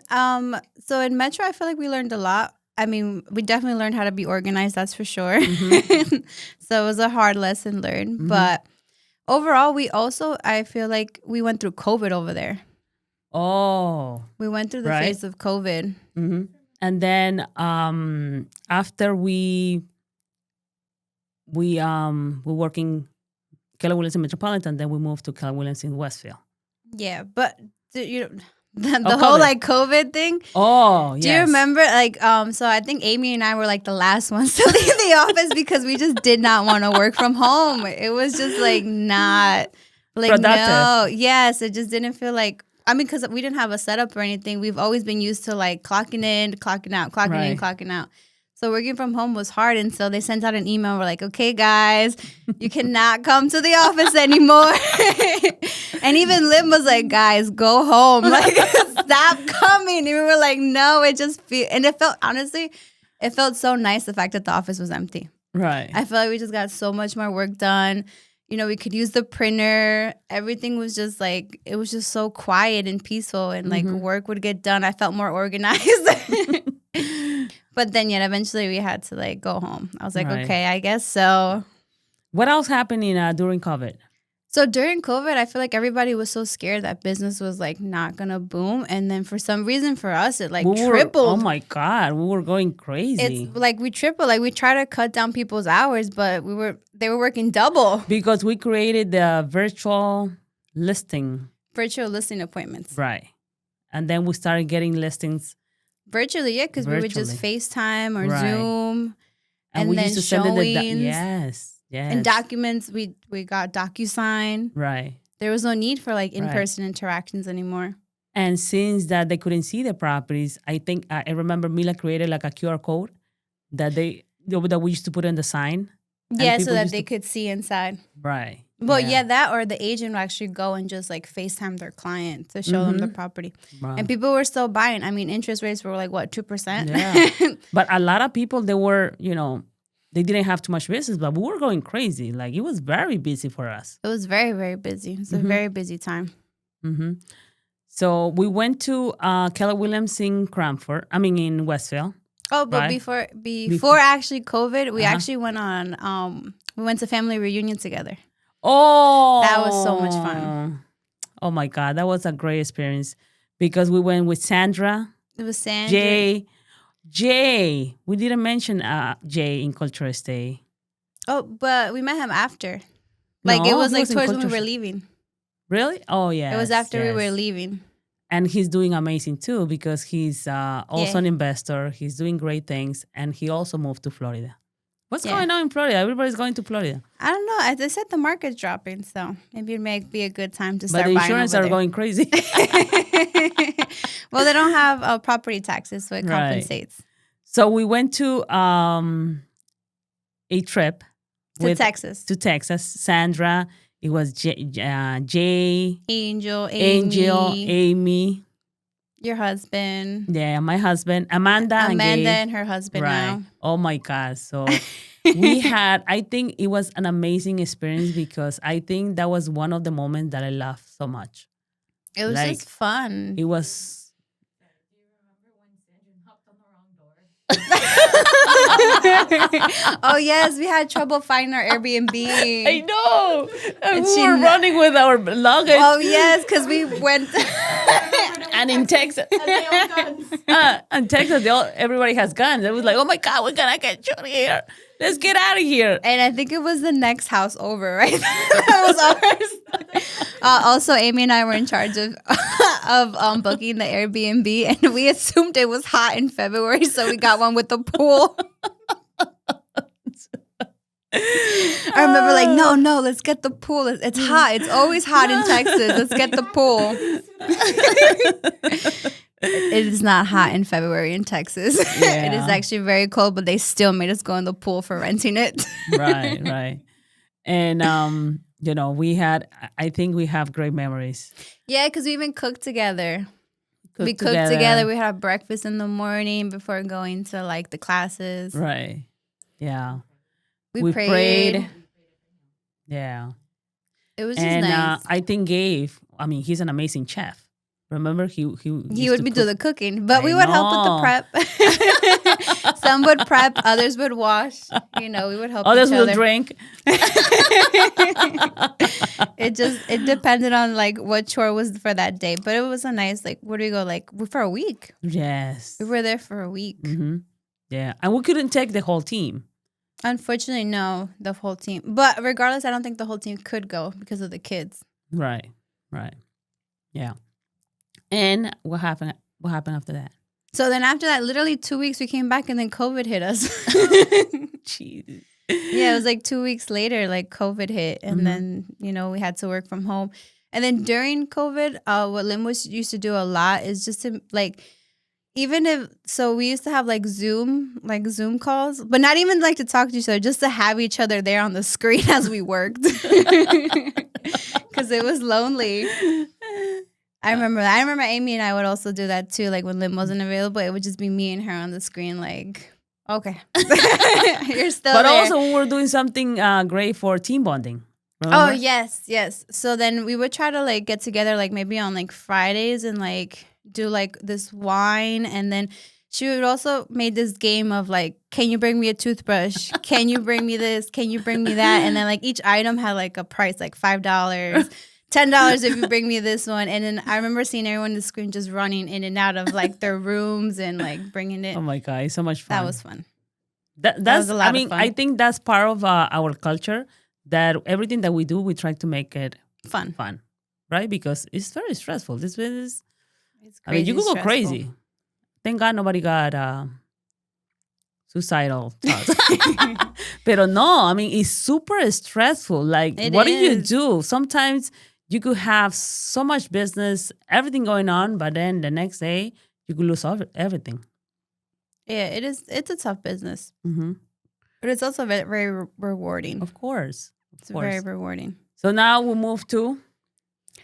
so in Metro, I feel like we learned a lot. I mean, we definitely learned how to be organized, that's for sure. So it was a hard lesson learned. Mhm. But overall, I feel like we went through COVID over there. Oh. We went through the Right. phase of COVID. Mm-hmm. And then after we working Keller Williams in Metropolitan, then we moved to Keller Williams in Westfield. Yeah, but the Oh, whole COVID. like COVID thing. Oh, yes. Do you remember so I think Amy and I were like the last ones to leave the office because we just did not want to work from home. It was just like not like Productive. no. Yes, it just didn't feel like, I mean, because we didn't have a setup or anything. We've always been used to like clocking in, clocking out, clocking in, Right. clocking out. So working from home was hard. And so they sent out an email. We're like, okay, guys, you cannot come to the office anymore. And even Lim was like, guys, go home. Like, stop coming. And we were like, no, and it felt so nice, the fact that the office was empty. Right. I feel like we just got so much more work done. We could use the printer. Everything was just like, it was just so quiet and peaceful, and like work would get done. I felt more organized. But then yet eventually we had to like go home. I was like, Right. okay, I guess so. What else happened during COVID? So during COVID, I feel like everybody was so scared that business was like not gonna boom. And then for some reason for us, it like tripled. Oh my God, we were going crazy. It's like we tripled. Like we try to cut down people's hours, but they were working double. Because we created the virtual listing. Virtual listing appointments. Right. And then we started getting listings. Virtually, yeah, because we would just Virtually. FaceTime or Right. Zoom. And we then used to send it showings. yes. And documents, we got DocuSign. Right. There was no need for like in-person interactions anymore. And since that they couldn't see the properties, I think I remember Mila created like a QR code that we used to put in the sign. Yeah, so people that used they to- could see inside. Right. Well, yeah, that or the agent would actually go and just like FaceTime their client to show them the property. Right. And people were still buying. I mean, interest rates were like, what, 2%? Yeah. But a lot of people, they were, they didn't have too much business, but we were going crazy. Like, it was very busy for us. It was very, very busy. It's a very busy time. hmm So we went to Keller Williams in in Westfield. Oh, but Right. before actually COVID, we actually went on, we went to family reunion together. Oh, That was so much fun. Oh my God, that was a great experience because we went with Sandra, It was Sandra. Jay. We didn't mention Jay in Culture Stay. Oh, but we met him after. Like, it No, was he like was in towards when we Culture were Stay. leaving. Really? Oh yeah. It was after we were leaving. And he's doing amazing too because he's also an investor. He's doing great things, and he also moved to Florida. What's going on in Florida? Everybody's going to Florida. I don't know. As I said, the market's dropping, so maybe it may be a good time to start But the buying insurance over are there. going crazy. Well, they don't have property taxes, so it Right. compensates. So we went to a trip To Texas. to Texas. Sandra, it was Jay, Angel, Amy, your husband. yeah, my husband, Amanda and Gabe. And her husband Right. now. Oh my God. So we had, I think it was an amazing experience because I think that was one of the moments that I laughed so much. It was Like, just fun. It was. Do you remember when Sandra knocked on the wrong door? Oh, yes. We had trouble finding our Airbnb. I know. And we she were kn- running with our luggage. Oh, yes, because we went. And in Texas, And they all guns. in Texas, everybody has guns. It was like, oh my God, we're gonna get shot here. Let's get out of here. And I think it was the next house over, right? That was ours. Also, Amy and I were in charge of booking the Airbnb, and we assumed it was hot in February, so we got one with the pool. I remember like, no, let's get the pool. It's hot. It's always hot in Texas. Let's get the pool. It is not hot in February in Texas. It Yeah. is actually very cold, but they still made us go in the pool for renting it. Right. And I think we have great memories. Yeah, because we even cooked together. We cooked together. We had breakfast in the morning before going to like the classes. Right. Yeah. We prayed. Yeah. It was just And nice. I think Gabe, he's an amazing chef. Remember, he He used would to be cook. doing the cooking, but I we would help with the know. prep. Some would prep, others would wash. We would help Others each will other. drink. It depended on like what chore was for that day, but it was a nice like where do we go like for a week? Yes. We were there for a week. hmm Yeah. And we couldn't take the whole team. Unfortunately, no, the whole team. But regardless, I don't think the whole team could go because of the kids. Right. Yeah. And what happened? What happened after that? So then after that, literally 2 weeks, we came back and then COVID hit us. Jeez. Yeah, it was like 2 weeks later, like COVID hit. And then, we had to work from home. And then during COVID, what Lim used to do a lot is just to like, we used to have like Zoom calls, but not even like to talk to each other, just to have each other there on the screen as we worked. Because it was lonely. I remember Amy and I would also do that too. Like when Lim wasn't available, it would just be me and her on the screen like, okay, you're still But there. also we were doing something great for team bonding. Oh, Remember? yes. So then we would try to like get together like maybe on like Fridays and like do like this wine. And then she would also made this game of like, can you bring me a toothbrush? Can you bring me this? Can you bring me that? And then like each item had like a price, like $5, $10 if you bring me this one. And then I remember seeing everyone on the screen just running in and out of like their rooms and like bringing it. Oh my God, it's so much fun. That was fun. That's was a lot of fun. I think that's part of our culture, that everything that we do, we try to make it Fun. right? Because it's very stressful. This business, It's I mean, you could go stressful. crazy. Thank God nobody got suicidal thoughts. Pero no, it's super stressful. Like, It what do you is. do? Sometimes you could have so much business, everything going on, but then the next day you could lose everything. Yeah, it is. It's a tough business. Mm-hmm. But it's also very, very rewarding. Of course. It's very rewarding. So now we move to?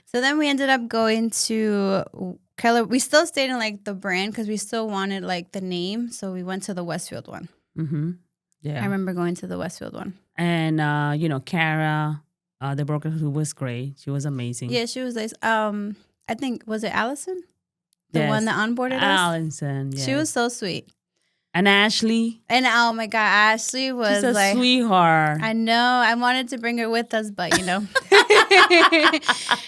So then we ended up going to Keller. We still stayed in like the brand because we still wanted like the name. So we went to the Westfield one. Mm-hmm. Yeah. I remember going to the Westfield one. And, Kara, the broker who was great. She was amazing. Yeah, she was nice. I think, was it Allison? The Yes. one that onboarded us? Allison, yes. She was so sweet. And Ashley. And oh my God, Ashley was She's a like, sweetheart. I know. I wanted to bring her with us, but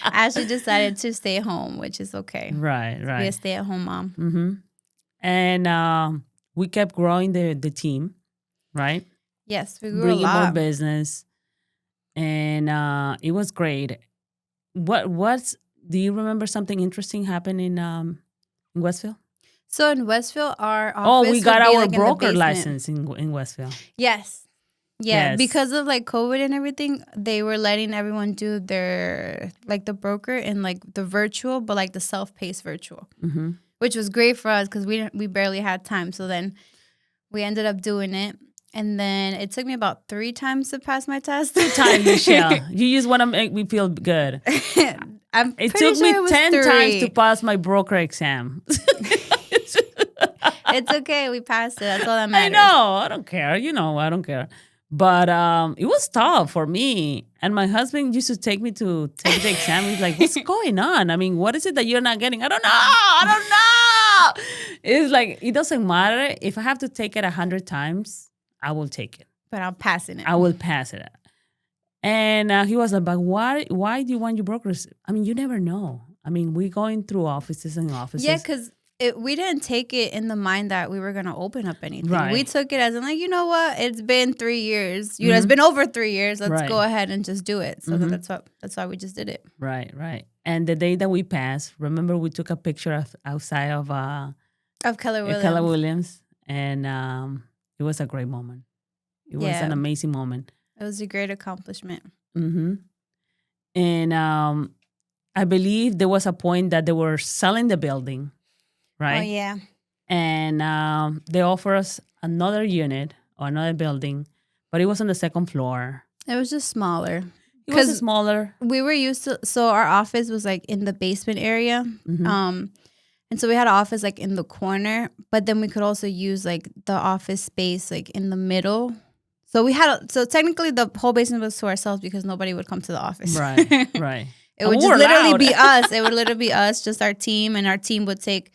Ashley decided to stay home, which is okay. Right. Be a stay-at-home mom. Mm-hmm. And we kept growing the team, right? Yes, we grew Bringing a lot. more business. And it was great. Do you remember something interesting happened in Westfield? So in Westfield, our office We got would be, our like, in the broker basement. license in Westfield. Yes. Yeah, Yes. because of like COVID and everything, they were letting everyone do their like the broker and like the virtual, but like the self-paced virtual, Mm-hmm. which was great for us because we barely had time. So then we ended up doing it, and then it took me about 3 times to pass my test. Time, Michelle. You just want to make me feel good. I'm It pretty took sure me it was 10 3. times to pass my broker exam. It's okay. We passed it. That's all that I matters. know. I don't care. I don't care. But it was tough for me. And my husband used to take me to take the exam. He's like, what's going on? I mean, what is it that you're not getting? I don't know. It's like, it doesn't matter. If I have to take it 100 times, I will take it. But I'm passing it. I will pass it. And he was like, but why do you want your brokers? I mean, you never know. I mean, we're going through offices and offices. Yeah, because we didn't take it in the mind that we were going to open up anything. Right. We took it as in like, you know what? It's been 3 years. It's been over 3 years. Let's Right. go ahead and just do it. So that's why we just did it. Right. And the day that we passed, remember we took a picture outside of Keller Williams. Keller Williams, and it was a great moment. It was Yeah. an amazing moment. It was a great accomplishment. Mm-hmm. And I believe there was a point that they were selling the building, right? Oh, yeah. And they offered us another unit or another building, but it was on the second floor. It was just smaller. It was 'Cause smaller. We were used to, so our office was like in the basement area. Mhm. And so we had an office like in the corner, but then we could also use like the office space like in the middle. So technically the whole basement was to ourselves because nobody would come to the office. Right. Right. It would And just we're literally loud. be us. It would literally be us, just our team, and our team would take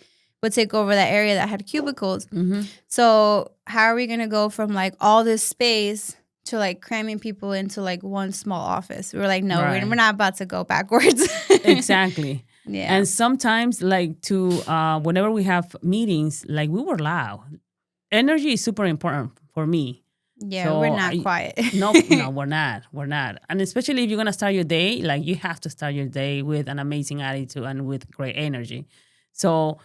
over that area that had cubicles. Mm-hmm. So how are we gonna go from like all this space to like cramming people into like one small office? We were like, no, Right. we're not about to go backwards. Exactly. Yeah. And sometimes, like, whenever we have meetings, like, we were loud. Energy is super important for me. Yeah, So we're not quiet. No, we're not. We're not. And especially if you're going to start your day, like, you have to start your day with an amazing attitude and with great energy. So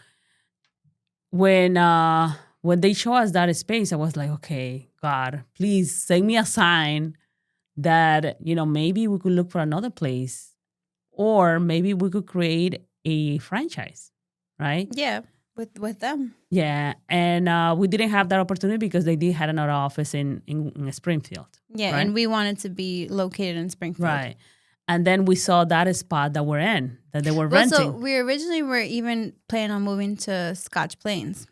when they show us that space, I was like, okay, God, please send me a sign that, maybe we could look for another place, or maybe we could create a franchise, right? Yeah, with them. Yeah, and we didn't have that opportunity because they did have another office in Springfield. Yeah, right? and we wanted to be located in Springfield. Right. And then we saw that spot that we're in, that they were Well, renting. so we originally were even planning on moving to Scotch Plains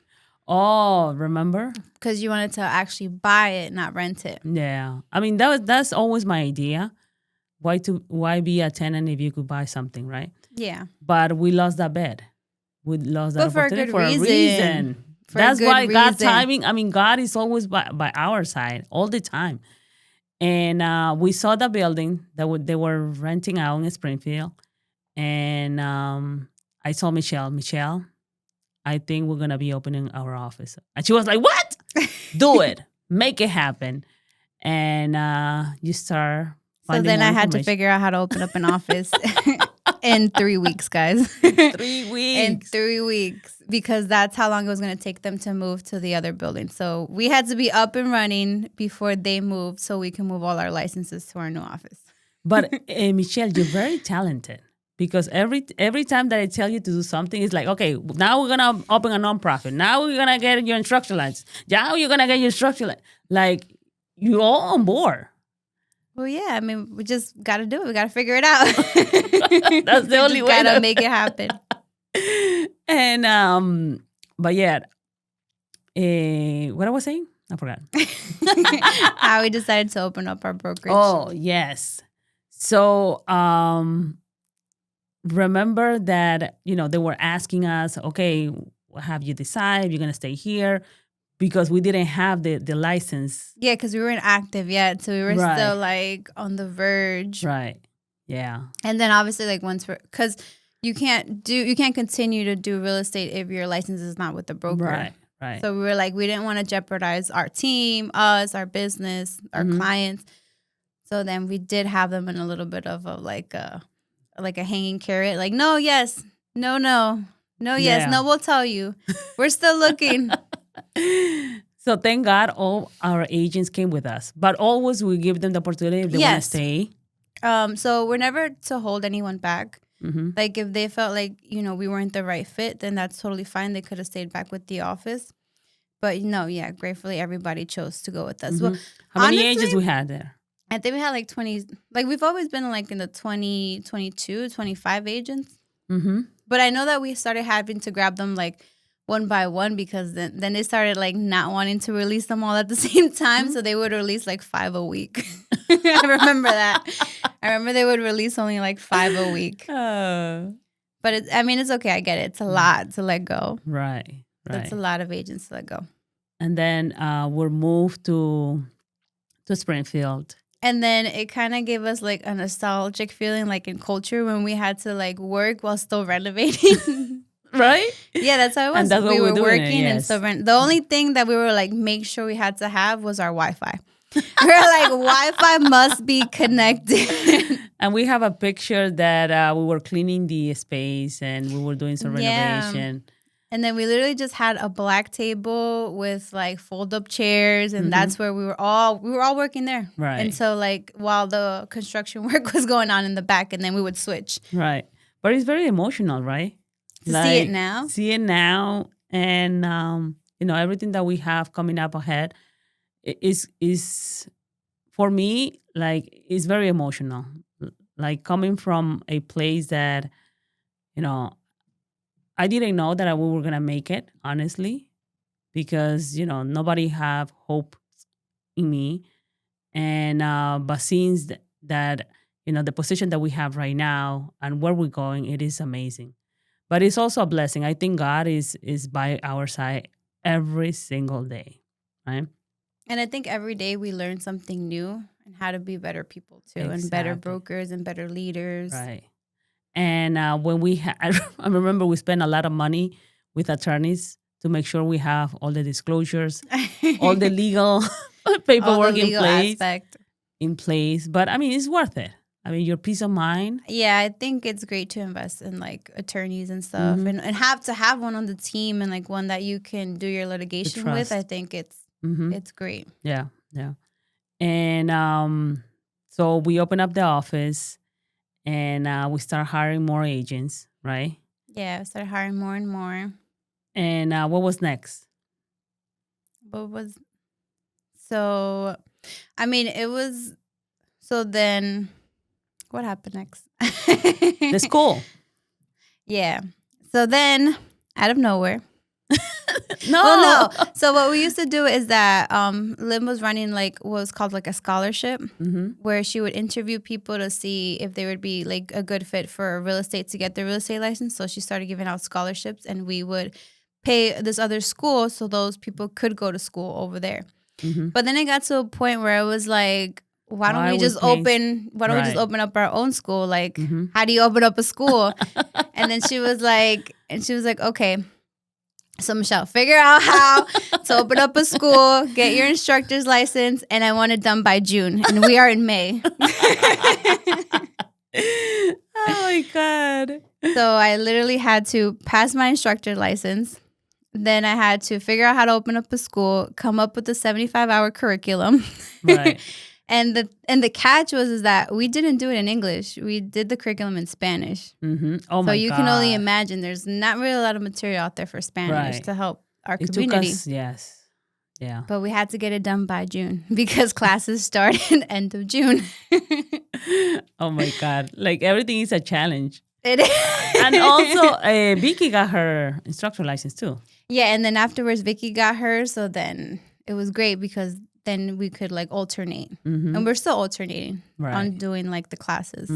Oh, remember? because you wanted to actually buy it, not rent it. Yeah. I mean, that's always my idea. Why be a tenant if you could buy something, right? Yeah. But we lost that bet. We lost that But for a opportunity good for a reason. reason. For a That's good why God reason. timing. I mean, God is always by our side all the time. And we saw the building that they were renting out in Springfield. And I told Michelle, I think we're going to be opening our office. And she was like, what? Do it. Make it happen. And you start So finding then more I had to information. figure out how to open up an office in 3 weeks, guys. 3 weeks. In 3 weeks, because that's how long it was going to take them to move to the other building. So we had to be up and running before they moved so we can move all our licenses to our new office. But Michelle, you're very talented because every time that I tell you to do something, it's like, okay, now we're gonna open a nonprofit. Now we're gonna get your instruction license. Now you're gonna get your instruction license. Like you all on board. Well, yeah. I mean, we just got to do it. We got to figure it out. That's the only way. Got to make it happen. And but yeah, what I was saying, I forgot. How we decided to open up our brokerage. Oh yes. So remember that they were asking us, okay, have you decided you're gonna stay here? Because we didn't have the license. Yeah, because we weren't active yet, so we were Right. still like on the verge. Right. Yeah. And then obviously, like once we're because you can't continue to do real estate if your license is not with the broker. Right. Right. So we were like, we didn't want to jeopardize our team, us, our business, our clients. So then we did have them in a little bit of a hanging carrot. Like, no, yes, no, yes, Yeah. no, we'll tell you. We're still looking. So thank God all our agents came with us. But always we give them the opportunity if they want to Yes. stay. So we're never to hold anyone back. Mm-hmm. Like if they felt like, we weren't the right fit, then that's totally fine. They could have stayed back with the office. But no, yeah, gratefully everybody chose to go with us. Well, How many honestly, agents we had there? I think we had like 20, like we've always been like in the 20, 22, 25 agents. Mm-hmm. But I know that we started having to grab them like one by one because then they started like not wanting to release them all at the same time. So they would release like 5 a week. I remember that. I remember they would release only like 5 a week. But it's okay. I get it. It's a lot to let go. Right. Right. It's a lot of agents to let go. And then we're moved to Springfield. And then it kind of gave us like a nostalgic feeling like in culture when we had to like work while still renovating. Right? Yeah, that's how it was. And that's what we we're were doing working it, and yes. still the only thing that we were like make sure we had to have was our Wi-Fi. We were like, Wi-Fi must be connected. And we have a picture that we were cleaning the space and we were doing some Yeah. renovation. And then we literally just had a black table with like fold-up chairs, and that's where we were all working there. Right. And so like while the construction work was going on in the back, and then we would switch. Right. But it's very emotional, right? To see it now? See it now. And, everything that we have coming up ahead is for me, like, it's very emotional. Like coming from a place that, I didn't know that we were going to make it, honestly, because, nobody have hope in me. And, but since that, the position that we have right now and where we're going, it is amazing. But it's also a blessing. I think God is by our side every single day, right? And I think every day we learn something new and how to be better people too, and better Exactly. brokers and better leaders. Right. And when I remember we spent a lot of money with attorneys to make sure we have all the disclosures, all the legal paperwork All the legal aspect. in place. But I mean, it's worth it. I mean, your peace of mind. Yeah, I think it's great to invest in like attorneys and stuff, and have to have one on the team and like one that you can do your litigation with. trust. I think it's great. Yeah, yeah. And so we open up the office and we start hiring more agents, right? Yeah, I started hiring more and more. And what was next? So then what happened next? The school. Yeah. So then out of nowhere. No. Well, no. So what we used to do is that Lim was running like what was called like a scholarship, where she would interview people to see if they would be like a good fit for real estate to get their real estate license. So she started giving out scholarships, and we would pay this other school so those people could go to school over there. But then it got to a point where I was like, why don't we just open up our own school? Like, how do you open up a school? And then she was like, okay. So Michelle, figure out how to open up a school, get your instructor's license, and I want it done by June. And we are in May. Oh my God. So I literally had to pass my instructor license. Then I had to figure out how to open up a school, come up with a 75-hour curriculum. Right. And the catch was that we didn't do it in English. We did the curriculum in Spanish. Oh my God. So you can only imagine there's not really a lot of material out there for Spanish to help our It community. took us, yes. Yeah. But we had to get it done by June because classes started end of June. Oh my God. Like everything is a challenge. It is. And also, Vicky got her instructor license too. Yeah, and then afterwards Vicky got hers, so then it was great because then we could like alternate. And we're still alternating on doing like the classes.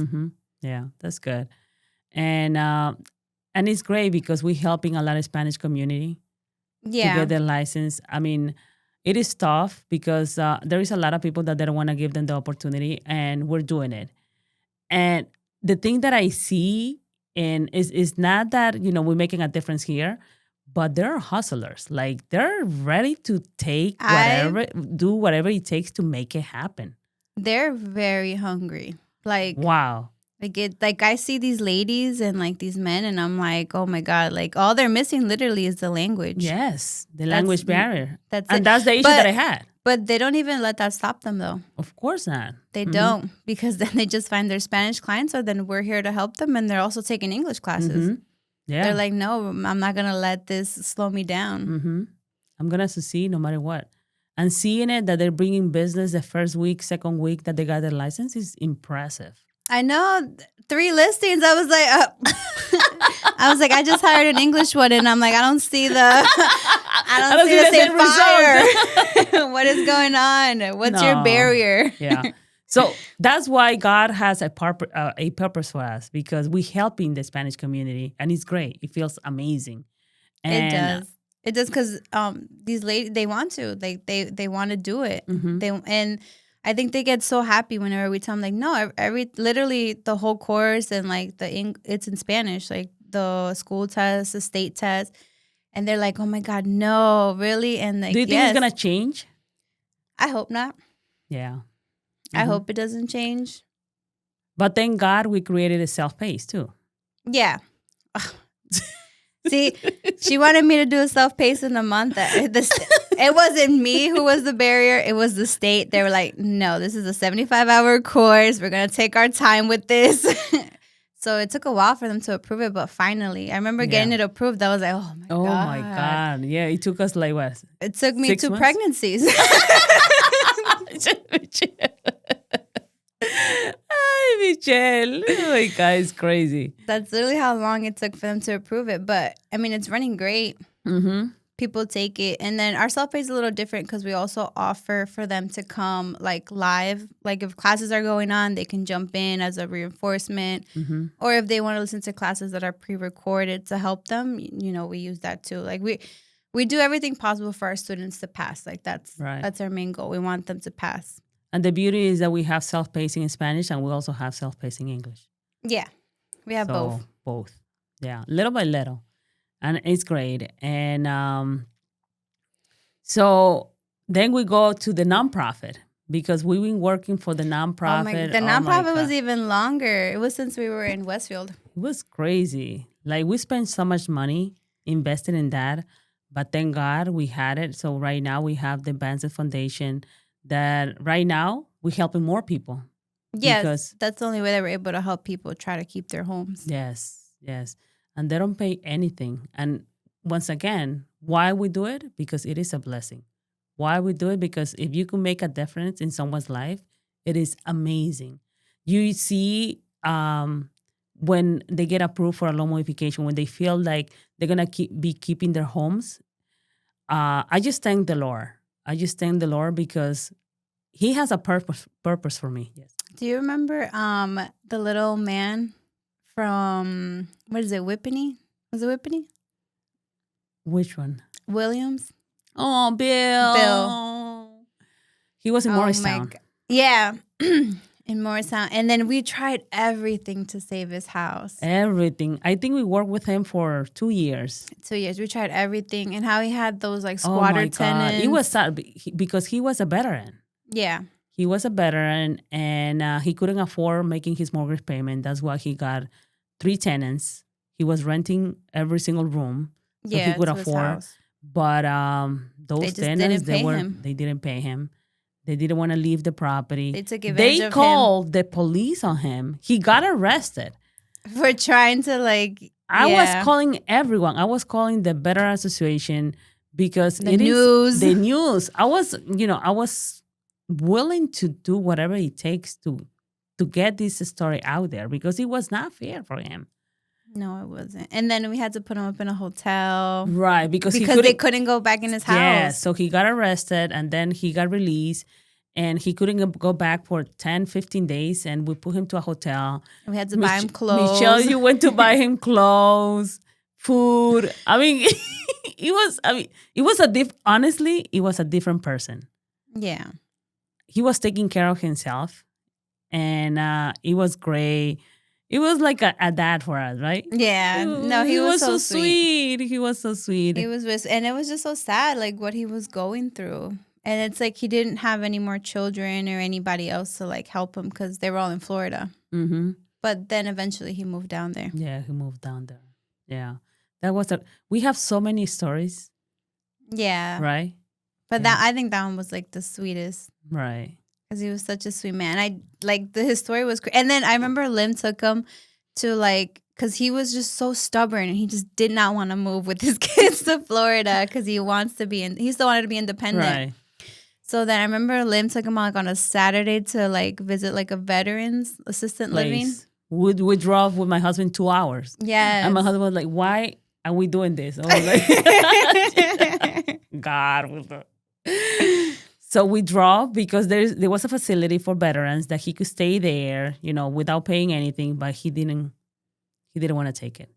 Yeah, that's good. And it's great because we're helping a lot of Spanish community to get their license. I mean, it is tough because there is a lot of people that they don't want to give them the opportunity, and we're doing it. And the thing that I see is not that, we're making a difference here, but they're hustlers. Like they're ready to take do whatever it takes to make it happen. They're very hungry. Like, wow. Like I see these ladies and like these men, and I'm like, oh my God, like all they're missing literally is the language. Yes, the language barrier. That's the issue that I had. But they don't even let that stop them though. Of course not. They don't, because then they just find their Spanish clients, or then we're here to help them, and they're also taking English classes. Yeah. They're like, no, I'm not going to let this slow me down. I'm going to succeed no matter what. And seeing it that they're bringing business the first week, second week that they got their license is impressive. I know. 3 listings. I was like, I just hired an English one, and I'm like, I don't see the same fire. What is going on? What's your barrier? Yeah. So that's why God has a purpose for us, because we're helping the Spanish community, and it's great. It feels amazing. And It does because these ladies, they want to, like they want to do it. And I think they get so happy whenever we tell them, like, no, literally the whole course and like it's in Spanish, like the school test, the state test, and they're like, oh my God, no, really? And like, do you think it's gonna change? I hope not. Yeah. I hope it doesn't change. But thank God we created a self-paced too. Yeah. See, she wanted me to do a self-paced in a month. It wasn't me who was the barrier. It was the state. They were like, no, this is a 75-hour course. We're going to take our time with this. So it took a while for them to approve it. But finally, I remember getting it approved. I was like, oh, my God. Oh, my God. Yeah, it took us like what? It took me 2 pregnancies. Ay, Michelle. Oh my God, it's crazy. That's literally how long it took for them to approve it. But, I mean, it's running great. People take it. And then our self-pay is a little different because we also offer for them to come, like, live. Like, if classes are going on, they can jump in as a reinforcement. Or if they want to listen to classes that are pre-recorded to help them, we use that too. Like, we do everything possible for our students to pass. Like, that's our main goal. We want them to pass. And the beauty is that we have self-pacing in Spanish, and we also have self-pacing English. Yeah, we have both. Both. Yeah, little by little. And it's great. And so then we go to the nonprofit, because we've been working for the nonprofit. The nonprofit was even longer. It was since we were in Westfield. It was crazy. Like, we spent so much money invested in that, but thank God we had it. So right now we have the Bances Foundation that right now we're helping more people. Yes, that's the only way that we're able to help people try to keep their homes. Yes. And they don't pay anything. And once again, why we do it? Because it is a blessing. Why we do it? Because if you can make a difference in someone's life, it is amazing. You see when they get approved for a loan modification, when they feel like they're going to be keeping their homes, I just thank the Lord. Because he has a purpose for me. Yes. Do you remember the little man from, what is it, Whippany? Was it Whippany? Which one? Williams. Oh, Bill. He was in Morristown. Yeah, in Morristown. And then we tried everything to save his house. Everything. I think we worked with him for 2 years. 2 years. We tried everything. And how he had those like squatter tenants. It was sad because he was a veteran. Yeah. He was a veteran, and he couldn't afford making his mortgage payment. That's why he got 3 tenants. He was renting every single room, so he could afford. But those tenants, they didn't pay him. They didn't want to leave the property. They took advantage of him. They called the police on him. He got arrested for trying to I was calling everyone. I was calling the Veteran Association because The it is news. the news. I was willing to do whatever it takes to get this story out there because it was not fair for him. No, it wasn't. And then we had to put him up in a hotel Right, because they couldn't go back in his house. Yeah, so he got arrested and then he got released and he couldn't go back for 10, 15 days and we put him to a hotel. We had to buy him clothes. Michelle, you went to buy him clothes, food. I mean, honestly, it was a different person. Yeah. He was taking care of himself and it was great. It was like a dad for us, right? Yeah. No, he was so sweet. He was so sweet. And it was just so sad, like what he was going through. And it's like he didn't have any more children or anybody else to like help him because they were all in Florida. Mm-hmm. But then eventually he moved down there. Yeah, he moved down there. Yeah, we have so many stories. Yeah. Right. But Yeah. I think that one was like the sweetest. Right. Because he was such a sweet man. His story was great. And then I remember Lim took him to because he was just so stubborn and he just did not want to move with his kids to Florida because he still wanted to be independent. Right. So then I remember Lim took him on a Saturday to visit a veterans assistant living. We drove with my husband 2 hours. Yes. And my husband was like, "Why are we doing this?" I was like, God. So we drove because there was a facility for veterans that he could stay there, without paying anything, but he didn't want to take it.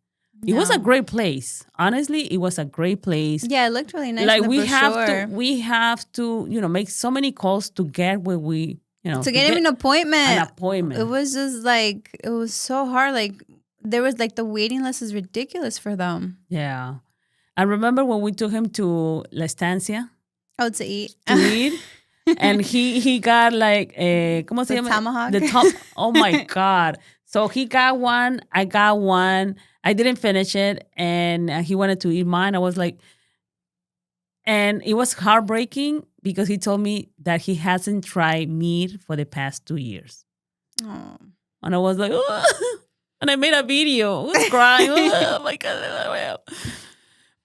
It was a great place. Honestly, it was a great place. Yeah, it looked really nice. Like in the we have to, make so many calls to get where we, to get him an appointment. An appointment. It was just it was so hard. There was the waiting list is ridiculous for them. Yeah. I remember when we took him to La Estancia. Oh, to eat. And he got ¿cómo se llama? Tomahawk. The top. Oh my God. So he got one. I got one. I didn't finish it. And he wanted to eat mine. I was like, and it was heartbreaking because he told me that he hasn't tried meat for the past 2 years. Oh. And I was like, oh. And I made a video. I was crying. Oh my God.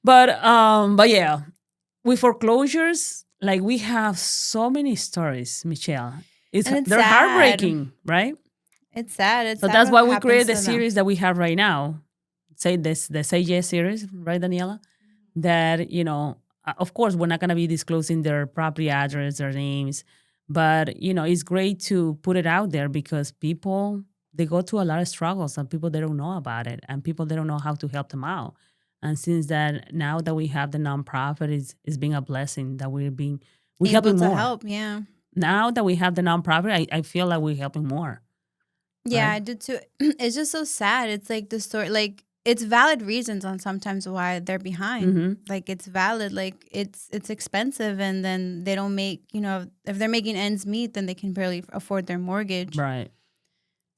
But yeah. With foreclosures, we have so many stories, Michelle. They're sad. heartbreaking, right? It's sad. So that's why we created the series that we have right now. The Say Yes series, right, Daniela? That, of course, we're not going to be disclosing their property address, their names. But, it's great to put it out there because people, they go through a lot of struggles and people, they don't know about it. And people, they don't know how to help them out. And since now that we have the nonprofit, it's been a blessing that we're helping more. Help, yeah. Now that we have the nonprofit, I feel like we're helping more. Yeah, Right? I do too. It's just so sad. It's the story, it's valid reasons on sometimes why they're behind. Mm-hmm. It's valid. It's expensive, and then they don't make, if they're making ends meet, then they can barely afford their mortgage. Right.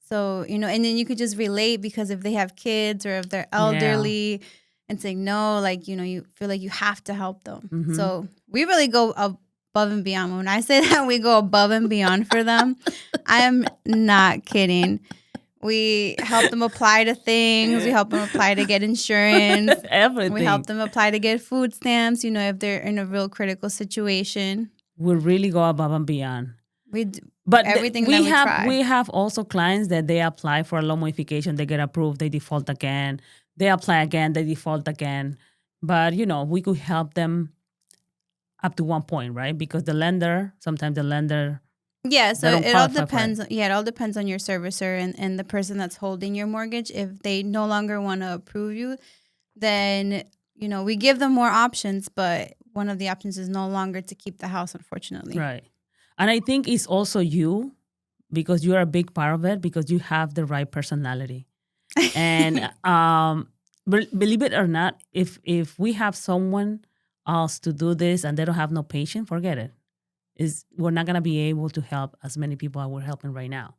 So, and then you could just relate because if they have kids or if they're elderly. And saying no, you feel like you have to help them. Mm-hmm. So we really go above and beyond. When I say that we go above and beyond for them, I am not kidding. We help them apply to things. We help them apply to get insurance. Everything. We help them apply to get food stamps, if they're in a real critical situation. We really go above and beyond. We do but everything that we try. We have also clients that they apply for a loan modification, they get approved, they default again. They apply again, they default again. But, we could help them up to one point, right? Because sometimes the lender. Yeah, so it all depends. Yeah, it all depends on your servicer and the person that's holding your mortgage. If they no longer want to approve you, then, we give them more options. But one of the options is no longer to keep the house, unfortunately. Right. And I think it's also you because you're a big part of it because you have the right personality. And believe it or not, if we have someone else to do this and they don't have no patience, forget it. We're not gonna be able to help as many people as we're helping right now.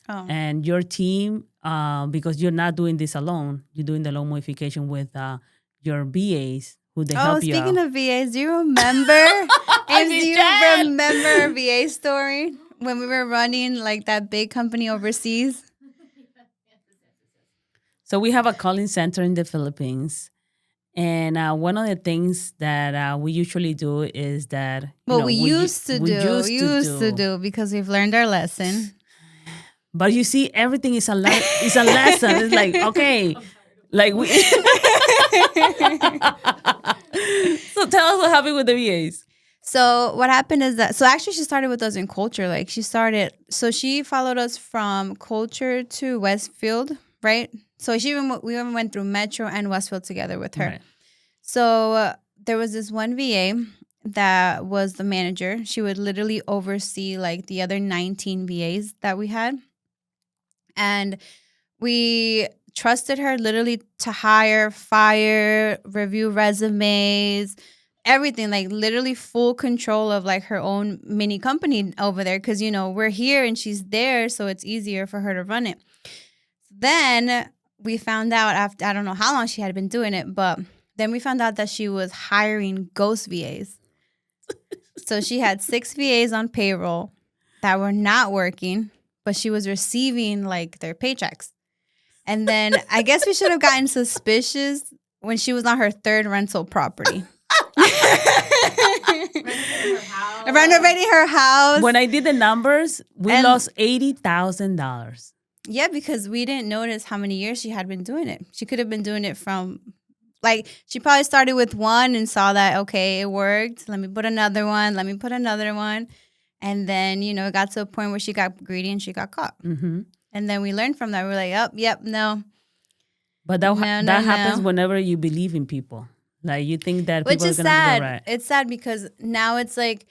Oh. And your team, because you're not doing this alone, you're doing the loan modification with your VAs who they help you out. Speaking of VAs, do you remember? Do you remember our VA story when we were running that big company overseas? So we have a calling center in the Philippines, And one of the things that we usually do is that Well, we used to do because we've learned our lesson. But you see, everything is a lesson. It's like, okay, like we. So tell us what happened with the VAs. So what happened is that, so actually she started with us in culture. Like she followed us from culture to Westfield, right? So we even went through Metro and Westfield together with her. Right. So there was this one VA that was the manager. She would literally oversee like the other 19 VAs that we had. And we trusted her literally to hire, fire, review resumes, everything, like literally full control of like her own mini company over there. Cause we're here and she's there. So it's easier for her to run it. Then we found out after, I don't know how long she had been doing it, but then we found out that she was hiring ghost VAs. So she had 6 VAs on payroll that were not working, but she was receiving like their paychecks. And then I guess we should have gotten suspicious when she was on her 3rd rental property. Renovating her house. When I did the numbers, we lost $80,000. Yeah, because we didn't notice how many years she had been doing it. She could have been doing it from, like, she probably started with one and saw that, okay, it worked. Let me put another one. And then, it got to a point where she got greedy and she got caught. Mm-hmm. And then we learned from that. We're like, no. But that happens whenever you believe in people. Like, you think that people are going to do it right. It's sad because now it's like,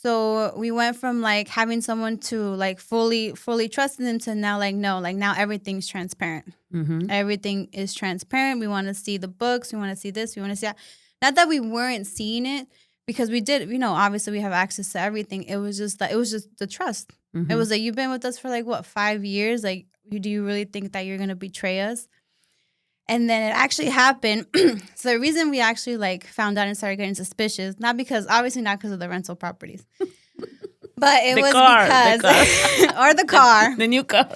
so we went from like having someone to like fully trusting them to now like, no, like now everything's transparent. Mm-hmm. Everything is transparent. We want to see the books. We want to see this. We want to see that. Not that we weren't seeing it because we did, obviously we have access to everything. It was just the trust. Mm-hmm. It was like, you've been with us for like, 5 years? Like, do you really think that you're going to betray us? And then it actually happened. So the reason we actually like found out and started getting suspicious, obviously not because of the rental properties, but it was because, or the car. The new car.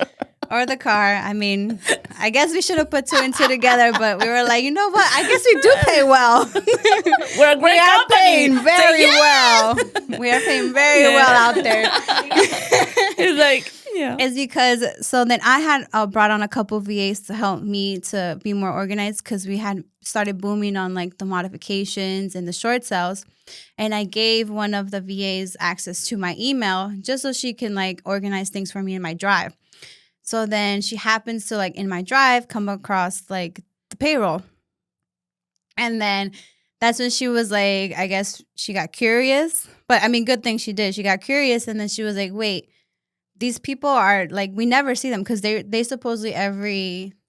Or the car. I mean, I guess we should have put 2 and 2 together, but we were like, you know what? I guess we do pay well. We're a great company. Paying very well. We are paying very well out there. It's like, yeah. It's because, so then I had brought on a couple VAs to help me to be more organized because we had started booming on like the modifications and the short sales. And I gave one of the VAs access to my email just so she can like organize things for me in my drive. So then she happens to like in my drive come across like the payroll. And then that's when she was like, I guess she got curious. But I mean, good thing she did. She got curious and then she was like, wait. These people are like, we never see them because they supposedly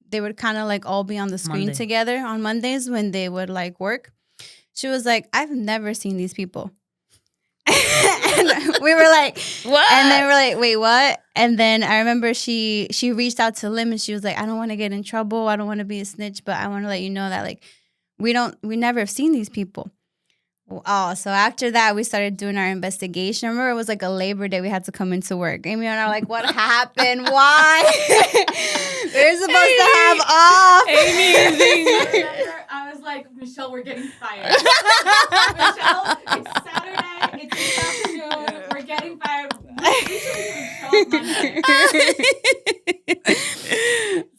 they would kind of like all be on the screen together on Mondays when they would like work. She was like, I've never seen these people. And we were like, what? And they were like, wait, what? And then I remember she reached out to Lim and she was like, I don't want to get in trouble. I don't want to be a snitch, but I want to let you know that like, we never have seen these people. Oh, so after that, we started doing our investigation. I remember it was like a Labor Day. We had to come into work. Amy and I were like, what happened? Why? We're supposed to have off. I was like, Michelle, we're getting fired. Michelle, it's Saturday. It's this afternoon. We're getting fired. We should even show up Monday.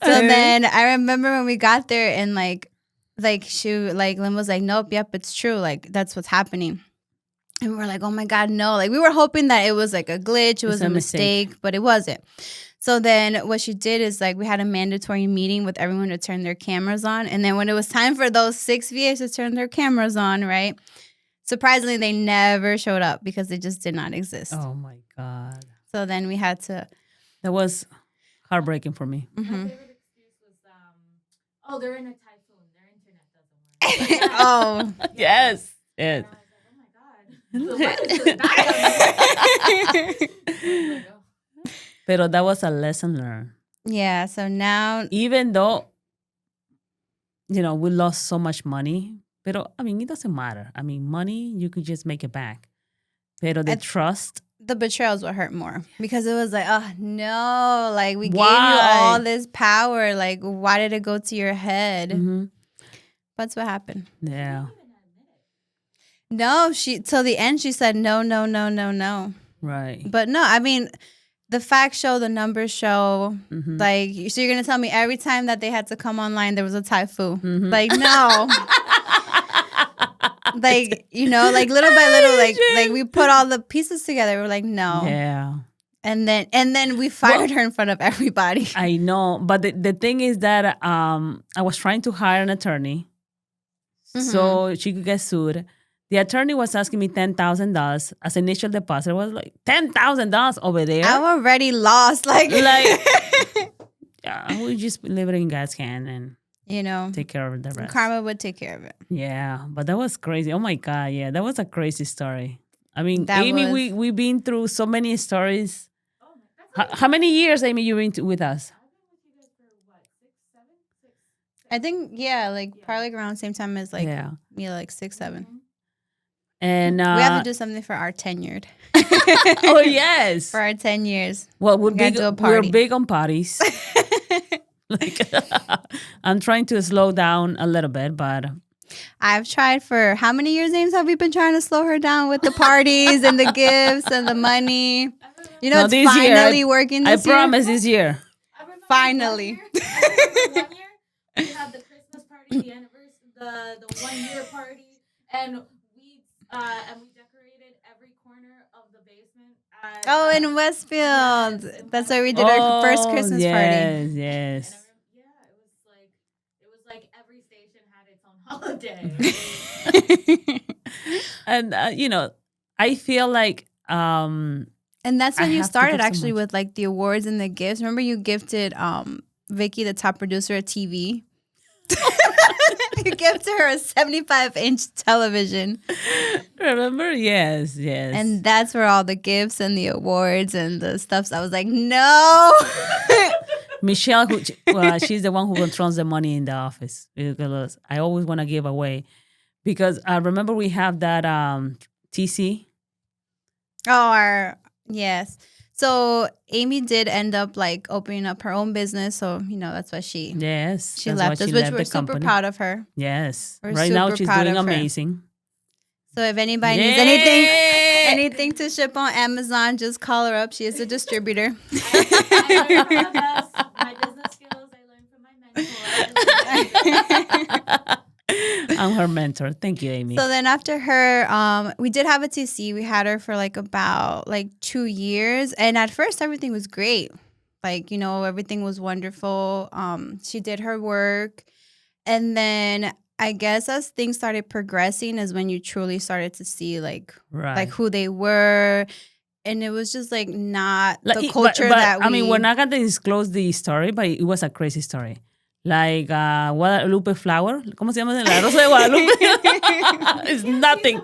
So then I remember when we got there and like Lim was like, nope, yep, it's true. Like, that's what's happening. And we were like, oh my God, no. Like, we were hoping that it was like a glitch. It was a mistake, but it wasn't. So then what she did is like, we had a mandatory meeting with everyone to turn their cameras on. And then when it was time for those 6 VAs to turn their cameras on, right? Surprisingly, they never showed up because they just did not exist. Oh my God. So then we had to. That was heartbreaking for me. Mm-hmm. My favorite excuse was, they're in a Oh, yes. Yes. And I was like, oh my God. Pero that was a lesson learned. Yeah. So now, even though, we lost so much money, pero I mean, it doesn't matter. I mean, money, you could just make it back. Pero the trust. The betrayals would hurt more because it was like, oh no, like we gave you all this power. Like, why did it go to your head? Mm-hmm. That's what happened. Yeah. No, till the end she said no, no, no, no, no. Right. But no, I mean, the facts show, the numbers show. Mm-hmm. Like, so you're gonna tell me every time that they had to come online there was a typhoon? Mm-hmm. Like, no. Like, you know, like little by little, like we put all the pieces together. We're like, no. Yeah. And then we fired her in front of everybody. I know, but the thing is that I was trying to hire an attorney so she could get sued. The attorney was asking me $10,000 as initial deposit. I was like, $10,000 over there. I'm already lost. Like we just leave it in God's hand and you know, take care of the rest. karma would take care of it. Yeah, but that was crazy. Oh my God, yeah, that was a crazy story. I mean, That Amy, was- we've been through so many stories. How many years, Amy, you been with us? I think like probably around the same time as like Yeah. me, like 6, 7. And We have to do something for our tenured. oh yes. For our 10 years. Well, we're We gotta big. do a We're party. big on parties. Like, I'm trying to slow down a little bit, but I've tried for how many years, James? Have we been trying to slow her down with the parties and the gifts and the money? You know, No, it's this year, finally working I this year. promise this year. I remember Finally. one year, we had the Christmas party, the anniversary, the 1 year party, and we decorated every corner of the basement. Oh, in Westfield. That's where we did our first Christmas party. Yes, And yes. it was like every station had its own holiday. And you know, I feel like And that's when I you have to started give so actually much. with like the awards and the gifts. Remember you gifted Vicky, the top producer, a TV? You gifted her a 75-inch television. remember? Yes, yes. And that's where all the gifts and the awards and the stuff. So I was like, no. Michelle, she's the one who controls the money in the office because I always want to give away. Because I remember we have that TC. Yes. So Amy did end up like opening up her own business. So, you know, that's why she Yes, she that's left why us, she which left we're the super company. proud of her. Yes, We're right now super she's proud doing of her. amazing. So if anybody needs anything to ship on Amazon, just call her up. She is a distributor. My business skills I learned from my mentor. I'm her mentor. Thank you, Amy. So then after her, we did have a TC. We had her for like about 2 years. And at first everything was great. Like, you know, everything was wonderful. She did her work. And then I guess as things started progressing is when you truly started to see like who they were. And it was just like not the culture that we... I mean, we're not going to disclose the story, but it was a crazy story. Like Guadalupe flower. ¿Cómo se llama? La rosa de Guadalupe. It's nothing.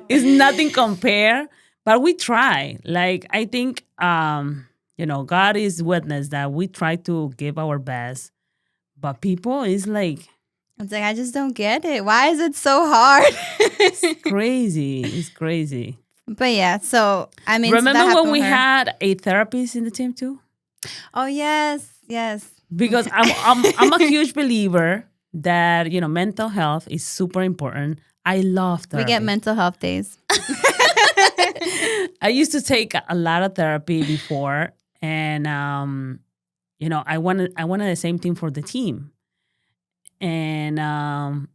It's nothing compared. But we try. Like, I think, you know, God is witness that we try to give our best. But people is like... It's like, I just don't get it. Why is it so hard? It's crazy. It's crazy. But yeah, so I mean... Remember when we had a therapist in the team too? Oh, yes. Yes. Because I'm a huge believer that, you know, mental health is super important. I love therapy. We get mental health days. I used to take a lot of therapy before, and you know, I wanted the same thing for the team, and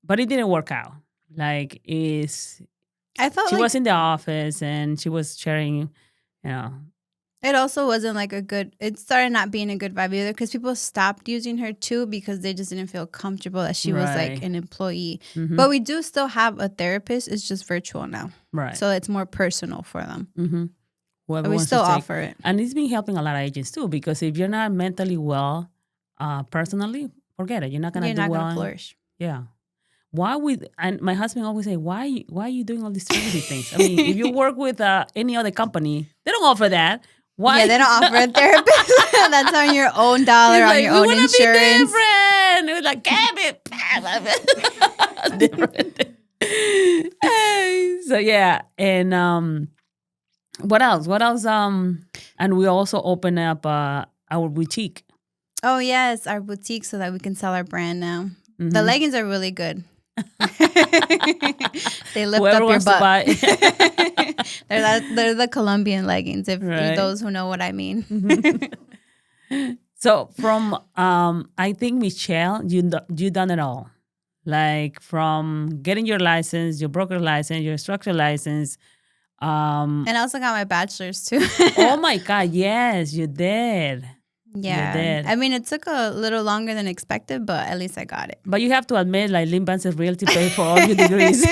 but it didn't work out. Like, I felt she was in the office and she was sharing, you know. It also wasn't like it started not being a good vibe either because people stopped using her too because they just didn't feel comfortable that she was like an employee. Mm-hmm. But we do still have a therapist. It's just virtual now. Right. So it's more personal for them. Mm-hmm. But we still offer it. And it's been helping a lot of agents too, because if you're not mentally well, personally, forget it. You're not going to do well. You're not going to flourish. Yeah. And my husband always say, why are you doing all these crazy things? I mean, if you work with any other company, they don't offer that. Why? Yeah, they don't offer a therapist. That's on your own dollar, on your own insurance. Be different. It was like, damn it. Different. So yeah, and what else? And we also open up our boutique. Oh, yes, our boutique so that we can sell our brand now. Mm-hmm. The leggings are really good. They lift Whoever up your wants to butt. buy. They're the Colombian leggings, if Right. those who know what I mean. So from I think Michelle, you done it all. Like from getting your license, your broker license, your structure license. And I also got my bachelor's too. Oh my God, yes, you did. Yeah. You did. I mean, it took a little longer than expected, but at least I got it. But you have to admit, like Lim Bances Realty paid for all your degrees.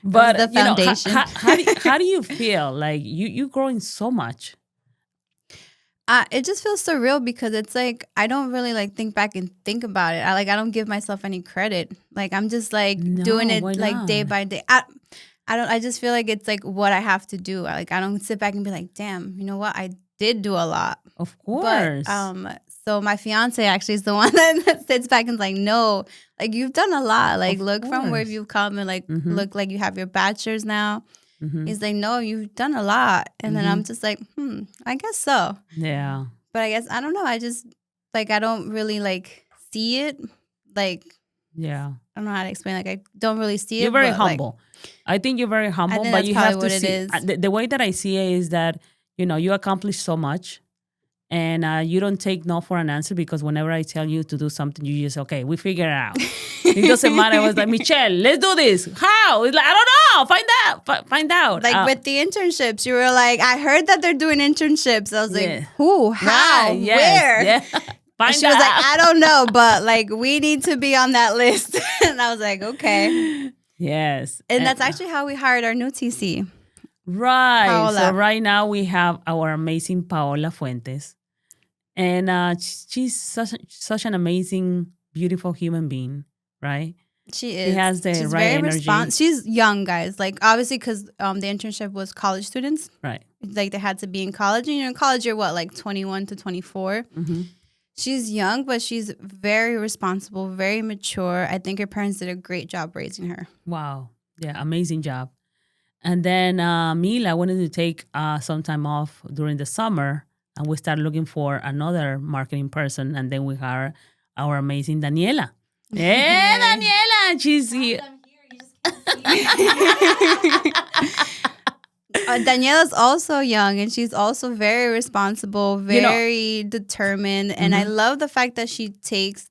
But the foundation. How do you feel? Like you growing so much. It just feels surreal because it's like I don't really like think back and think about it. I don't give myself any credit. Like I'm just like doing it why like not? day by day. I just feel like it's like what I have to do. I don't sit back and be like, damn, you know what? I did do a lot. Of course. But so my fiance actually is the one that sits back and's like, no, like you've done a lot. Like Of look from where course. you've come and like Mhm. look like you have your bachelor's now. Mhm. He's like, no, you've done a lot. And then I'm just like, I guess so. Yeah. But I guess I don't know. I just like I don't really like see it. Like Yeah. I don't know how to explain. Like I don't really see it. You're very but, like, humble. I think you're very humble, think but that's you probably have to what it see is. The way that I see it is that you accomplished so much, and you don't take no for an answer because whenever I tell you to do something, you just okay, we figure it out. It doesn't matter. I was like, Michelle, let's do this. How? It's like I don't know. Find out. Like with the internships, you were like, I heard that they're doing internships. I was like, Yeah. who? How? Right, yes, Where? Yeah. And Find she was like, out. I don't know, but like we need to be on that list. And I was like, okay. Yes. And that's actually how we hired our new TC. right. So Paola. right now we have our amazing Paola Fuentes. And she's such an amazing, beautiful human being, right? She is. has the She's right very energy. She's young, guys. Like obviously, because the internship was college students. Right. Like they had to be in college. And in college, you're what, like 21 to 24. Mm-hmm. She's young, but she's very responsible, very mature. I think her parents did a great job raising her. Wow. Yeah, amazing job. And then Mila wanted to take some time off during the summer, and we started looking for another marketing person, and then we hired our amazing Daniela. Hey, Daniela! She's here. I'm here. You just can't see me. Daniela's also young, and she's also very responsible, very determined, and I love the fact that she takes.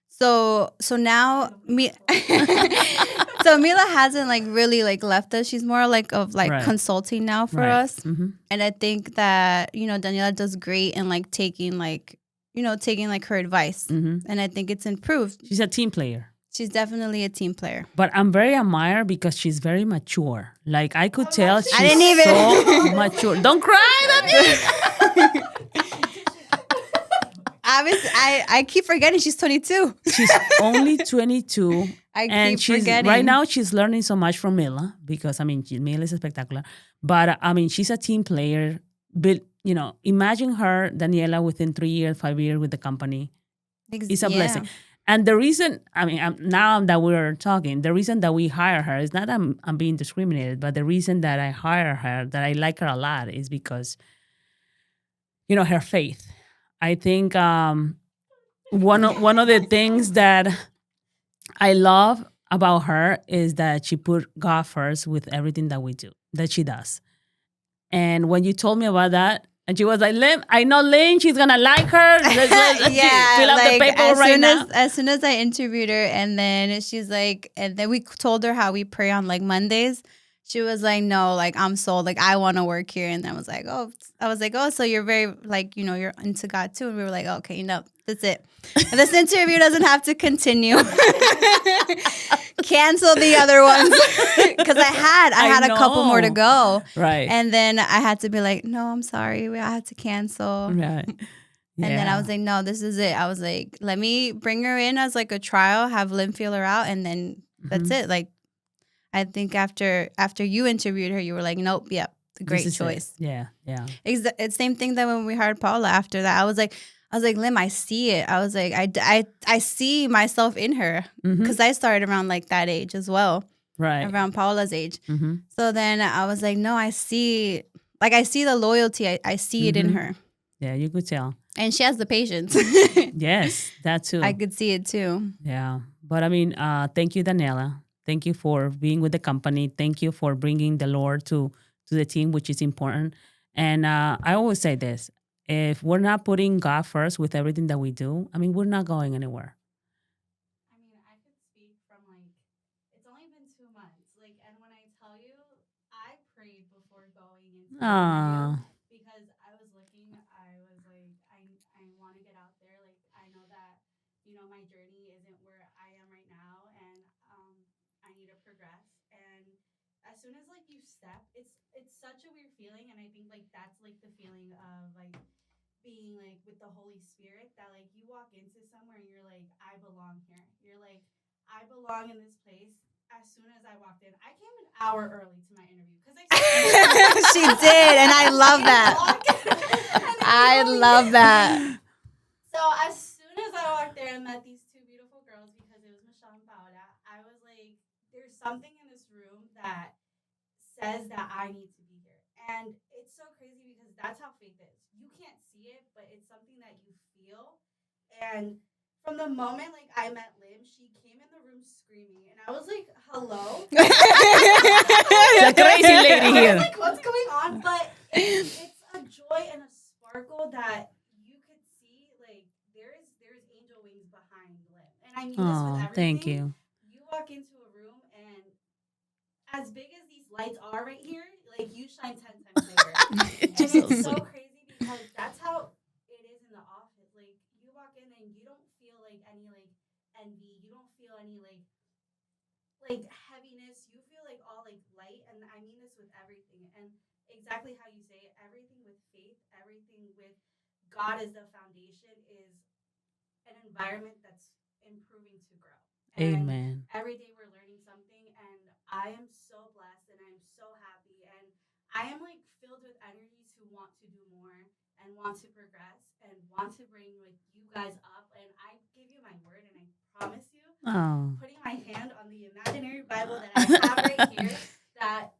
So now me. So Mila hasn't like really like left us. She's more like Right. consulting now for Right. us, Mhm. and I think that Daniela does great in like taking like her advice, Mhm. and I think it's improved. She's a team player. She's definitely a team player. But I'm very admired because she's very mature. Like I could tell she's didn't even- so mature. Don't cry, Daniela. Obviously, I keep forgetting she's 22. She's only 22. I And keep she's forgetting. right now she's learning so much from Mila because Mila is spectacular. But she's a team player. But imagine her, Daniela, within 3 years, 5 years with the company. It's a blessing. And the reason, now that we're talking, the reason that we hire her is not that I'm being discriminated, but the reason that I hire her, that I like her a lot, is because, her faith. I think one of the things that I love about her is that she put God first with everything that she does. And when you told me about that, and she was like, Lim, I know Lim, she's going to like her. Let's fill out the paper right now. As soon as I interviewed her, and then she's like, and then we told her how we pray on like Mondays. She was like, no, like I'm sold. Like I want to work here. And I was like, oh, so you're very like, you're into God too. And we were like, okay, that's it. This interview doesn't have to continue. Cancel the other ones. Because I had a couple more to go. Right. And then I had to be like, no, I'm sorry. I had to cancel. Right. And then I was like, no, this is it. I was like, let me bring her in as like a trial, have Lim feel her out, and then that's it. Like, I think after you interviewed her, you were like, nope, yep, great choice. Yeah. It's same thing that when we hired Paula after that. I was like, Lim, I see it. I was like, I see myself in her because I started around like that age as well. Right. Around Paula's age. Mm-hmm. So then I was like, no, I see like I see the loyalty. I see it in her. Yeah, you could tell. And she has the patience. Yes, that too. I could see it too. Yeah. But I mean, thank you, Daniela. Thank you for being with the company. Thank you for bringing the Lord to the team, which is important. And I always say this: if we're not putting God first with everything that we do, I mean, we're not going anywhere. I mean, I could speak from like, it's only been 2 months. Like, and when I tell you, I prayed before going into the interview Ah, because I was looking, I was like, I want to get out there. Like, I know that, my journey isn't where I am right now, and I need to progress. And as soon as like you step, it's such a weird feeling, and I think like that's like the feeling of like being like with the Holy Spirit that like you walk into somewhere and you're like, I belong here. You're like, I belong in this place. As soon as I walked in, I came an hour early to my interview because I she did, and I love that. I love that. So as soon as I walked there and met these two beautiful girls, because it was Michelle and Paola, I was like, there's something in this room that says that I need to be here. And it's so crazy because that's how faith is. You can't see it, but it's something that you feel. And from the moment like I met Lim, she came in the room screaming, and I was like, "Hello." it's a crazy lady I here. was like, "What's going on?" But it's a joy and a sparkle that you could see. Like there's angel wings behind Lim, and I mean this with Oh, everything. thank you. You walk into a room and as big as these lights are right here, like you shine 10 times bigger. And it's so crazy because that's how it is in the office. Like you walk in and you don't feel like any like envy. You don't feel any like heaviness. You feel like all like light. And I mean this with everything. And exactly how you say it, everything with faith, everything with God as the foundation is an environment that's improving to grow. And Amen. every day we're learning something, and I am so blessed and I'm so happy, and I am like filled with energy to want to do more and want to progress and want to bring like you guys up. And I give you my word, and I promise you, Oh, putting my hand on the imaginary Bible that I have right here, that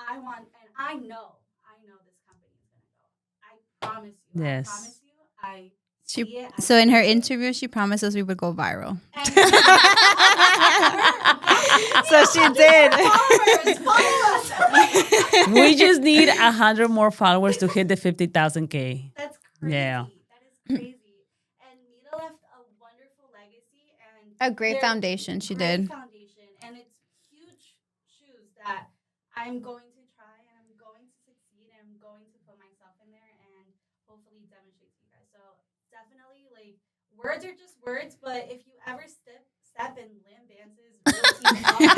I want, and I know this company is gonna go. I promise you. yes. I promise you. So in her interview, she promised us we would go viral. So she did. Follow us. We just need 100 more followers to hit the 50,000K. That's crazy. Yeah. That is crazy. And Mita left a wonderful legacy and a great foundation. She did. Foundation, and it's huge shoes that I'm going to try, and I'm going to succeed, and I'm going to put myself in there and hopefully demonstrate to you guys. So definitely, like, words are just words, but if you ever step in Lim Bances Realty,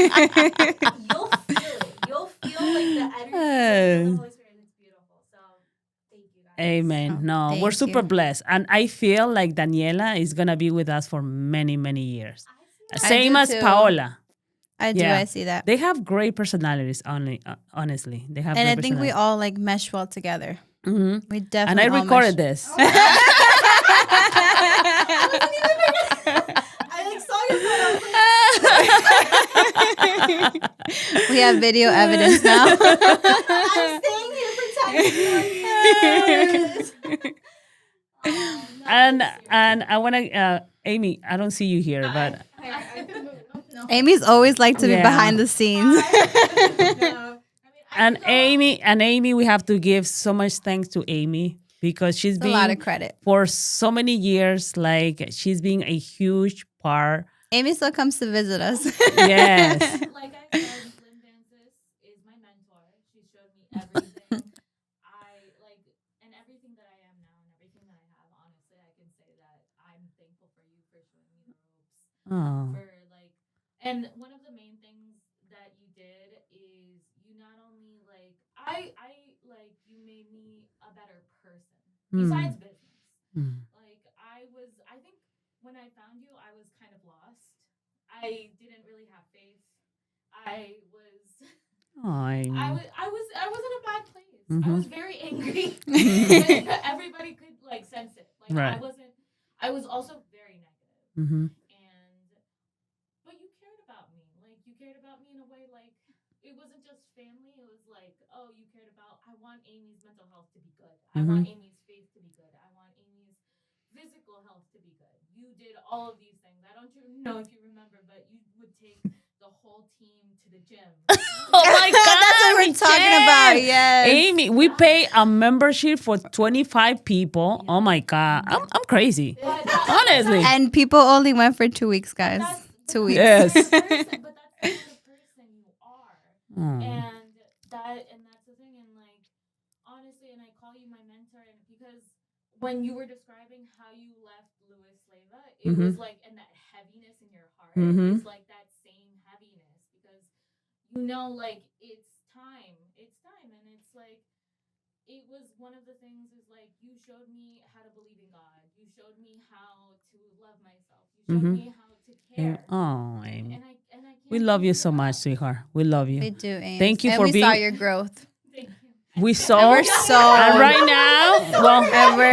you'll feel it. You'll feel like the energy of the Holy Spirit, and it's beautiful. So thank you guys. Amen. No, we're super blessed. And I feel like Daniela is going to be with us for many, many years. Same as Paola. I do. I see that. They have great personalities, honestly. They have and I think we all like mesh well together. Mm-hmm. We definitely. And I recorded this. I like saw your We have video evidence now. I'm staying here for 10 years. And I want to, Amy, I don't see you here, but Amy's always like to be behind the scenes. And Amy, we have to give so much thanks to Amy because she's been a lot of credit for so many years. Like she's been a huge part. Amy still comes to visit us. Yes. Like I said, Lim Bances is my mentor. She showed me everything. And everything that I am now and everything that I have. Honestly, I can say that I'm thankful for you for showing me the ropes. Oh. And one of the main things that you did is you not only I you made me a better person besides business. I think when I found you, I was kind of lost. I didn't really have faith. I was in a bad place. I was very angry. Everybody could sense it. Right. I was also very negative. Mm-hmm. But you cared about me. You cared about me in a way it wasn't just family. It was like, oh, you cared about. I want Amy's mental health to be good. I want Amy's faith to be good. I want Amy's physical health to be good. You did all of these things. I don't know if you remember, but you would take the whole team to the gym. Oh my God. That's what we're talking about. Yes. Amy, we pay a membership for 25 people. Oh my God. I'm crazy. Honestly. And people only went for 2 weeks, guys. 2 weeks. Yes. But that's the person you are. Mm. And that's the thing. And like, honestly, and I call you my mentor, and because when you were describing how you left Louis Leva, it was like, and that heaviness in your heart, it's like that same heaviness, because like it's time, and it's like, it was one of the things is like, you showed me how to believe in God, you showed me how to love myself, you showed me how to care. Oh, Amy. And I can't We love you thank so much, sweetheart. We love you. We do, Ames. Thank you and for we being. saw your growth. Thank you. We saw. We're so. And right now, well,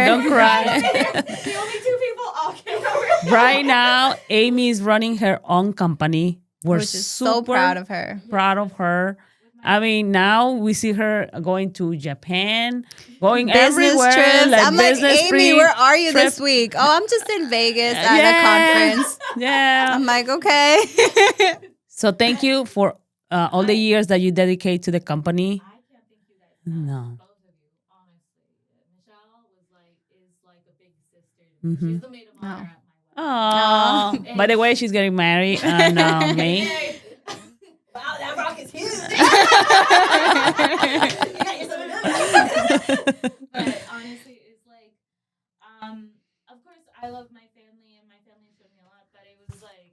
don't cry. The only two people all came over. Right now, Amy is running her own company. We're Which is super so proud of her. Proud of her. I mean, now we see her going to Japan, going Business everywhere. trips. I'm like, Amy, trip, where are you trip. this week? Oh, I'm just in Vegas at a conference. Yeah. I'm like, okay. So thank you for all the years that you dedicate to the company. I can't thank you guys. No. Both of you, honestly. Michelle is like a big sister to me. She's the maid of honor at my wedding. Oh, by the way, she's getting married in May. Wow, that rock is huge. But honestly, it's like, of course, I love my family, and my family showed me a lot. But it was like,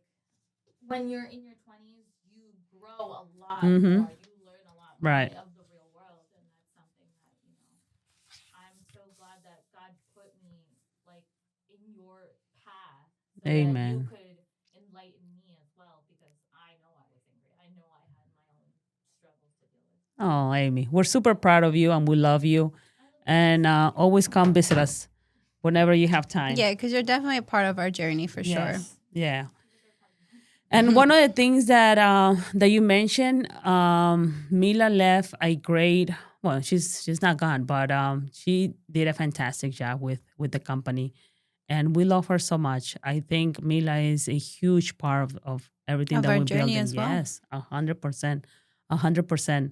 when you're in your 20s, you grow a lot more. You learn a lot more of the real world, and that's something that I'm so glad that God put me like in your path, so Amen. that you could enlighten me as well, because I know I was angry. I know I had my own struggles to deal with. Oh, Amy, we're super proud of you and we love you. And always come visit us whenever you have time. Yeah, because you're definitely a part of our journey for sure. Yeah. And one of the things that that you mentioned, Mila left a great. Well, she's not gone, but she did a fantastic job with the company, and we love her so much. I think Mila is a huge part of everything Of that our we're journey building. as well. Yes, 100%, 100%.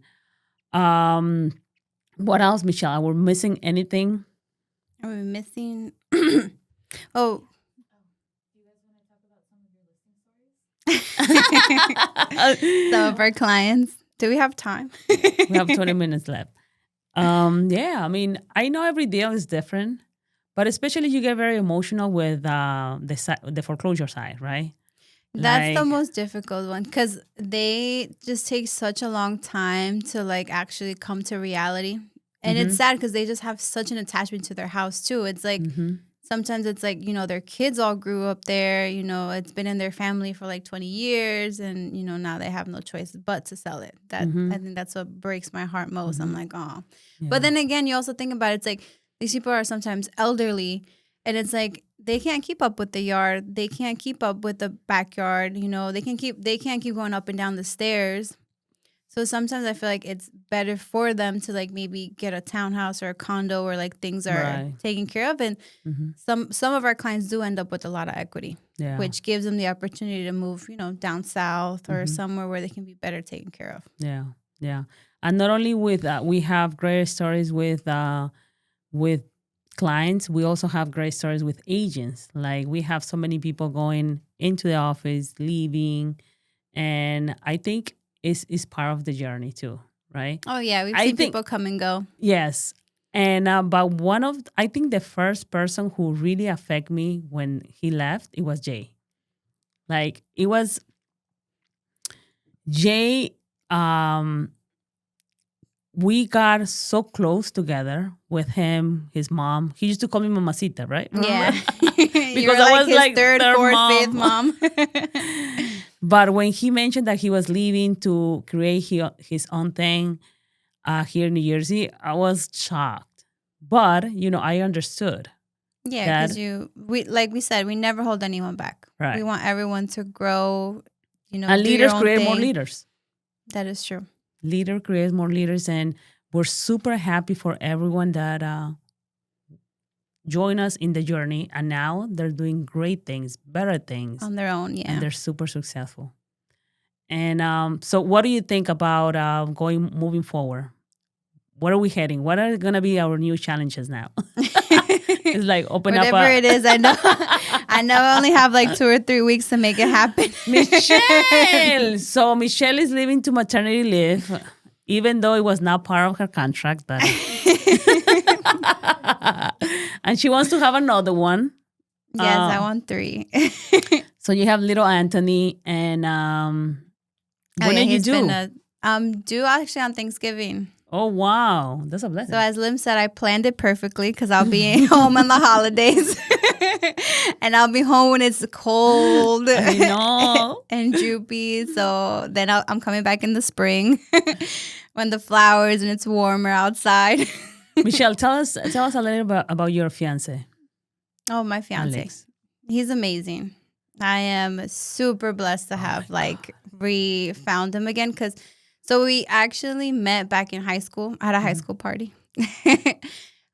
What else, Michelle? Are we missing anything? Are we missing? Oh, Do you guys want to talk about some of your listing stories? some of our clients. Do we have time? We have 20 minutes left. Yeah, I mean, I know every deal is different, but especially you get very emotional with the foreclosure side, right? That's the most difficult one, because they just take such a long time to like actually come to reality. And it's sad because they just have such an attachment to their house too. It's like sometimes it's like, their kids all grew up there, it's been in their family for like 20 years, and now they have no choice but to sell it. I think that's what breaks my heart most. I'm like, oh. Yeah. But then again, you also think about it, it's like these people are sometimes elderly, and it's like they can't keep up with the yard. They can't keep up with the backyard. They can't keep going up and down the stairs. So sometimes I feel like it's better for them to like maybe get a townhouse or a condo where like things are taken care of. And some of our clients do end up with a lot of equity, which gives them the opportunity to move, down south or somewhere where they can be better taken care of. Yeah, yeah. And not only with we have great stories with clients, we also have great stories with agents. Like we have so many people going into the office, leaving, and I think is part of the journey too, right? Oh yeah, we've seen people come and go. Yes, and but I think the first person who really affected me when he left, it was Jay. Like it was Jay. We got so close together with him, his mom. He used to call me Mamacita, right? Yeah, because I was his like third, fourth, mom. fifth mom. But when he mentioned that he was leaving to create his own thing here in New Jersey, I was shocked. But I understood. Yeah, because like we said, we never hold anyone back. Right. We want everyone to grow. And leaders create more leaders. That is true. Leader creates more leaders, and we're super happy for everyone that join us in the journey, and now they're doing great things, better things, On their own, yeah. and they're super successful. And so, what do you think about moving forward? Where are we heading? What are going to be our new challenges now? It's like open up. Whatever it is, I know. I know. I only have like 2 or 3 weeks to make it happen. Michelle. So Michelle is leaving to maternity leave, even though it was not part of her contract. But and she wants to have another one. Yes, I want 3. So you have little Anthony, and when did you do? Due actually on Thanksgiving. Oh, wow. That's a blessing. So as Lim said, I planned it perfectly because I'll be home on the holidays. And I'll be home when it's cold I know. and droopy. So then I'm coming back in the spring when the flowers and it's warmer outside. Michelle, tell us a little bit about your fiance. Oh, my fiance. Alex. He's amazing. I am super blessed to have re-found him again so we actually met back in high school at a high school party.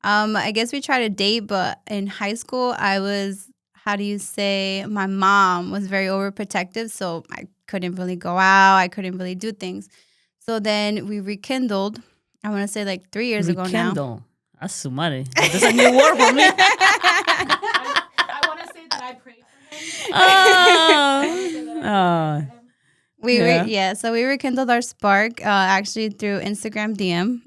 I guess we tried to date, but in high school I was, my mom was very overprotective, so I couldn't really go out. I couldn't really do things. So then we rekindled, I want to say like 3 years ago now. Rekindle. That's sumare. That's a new word for me. I want to say that I prayed for him. So we rekindled our spark actually through Instagram DM.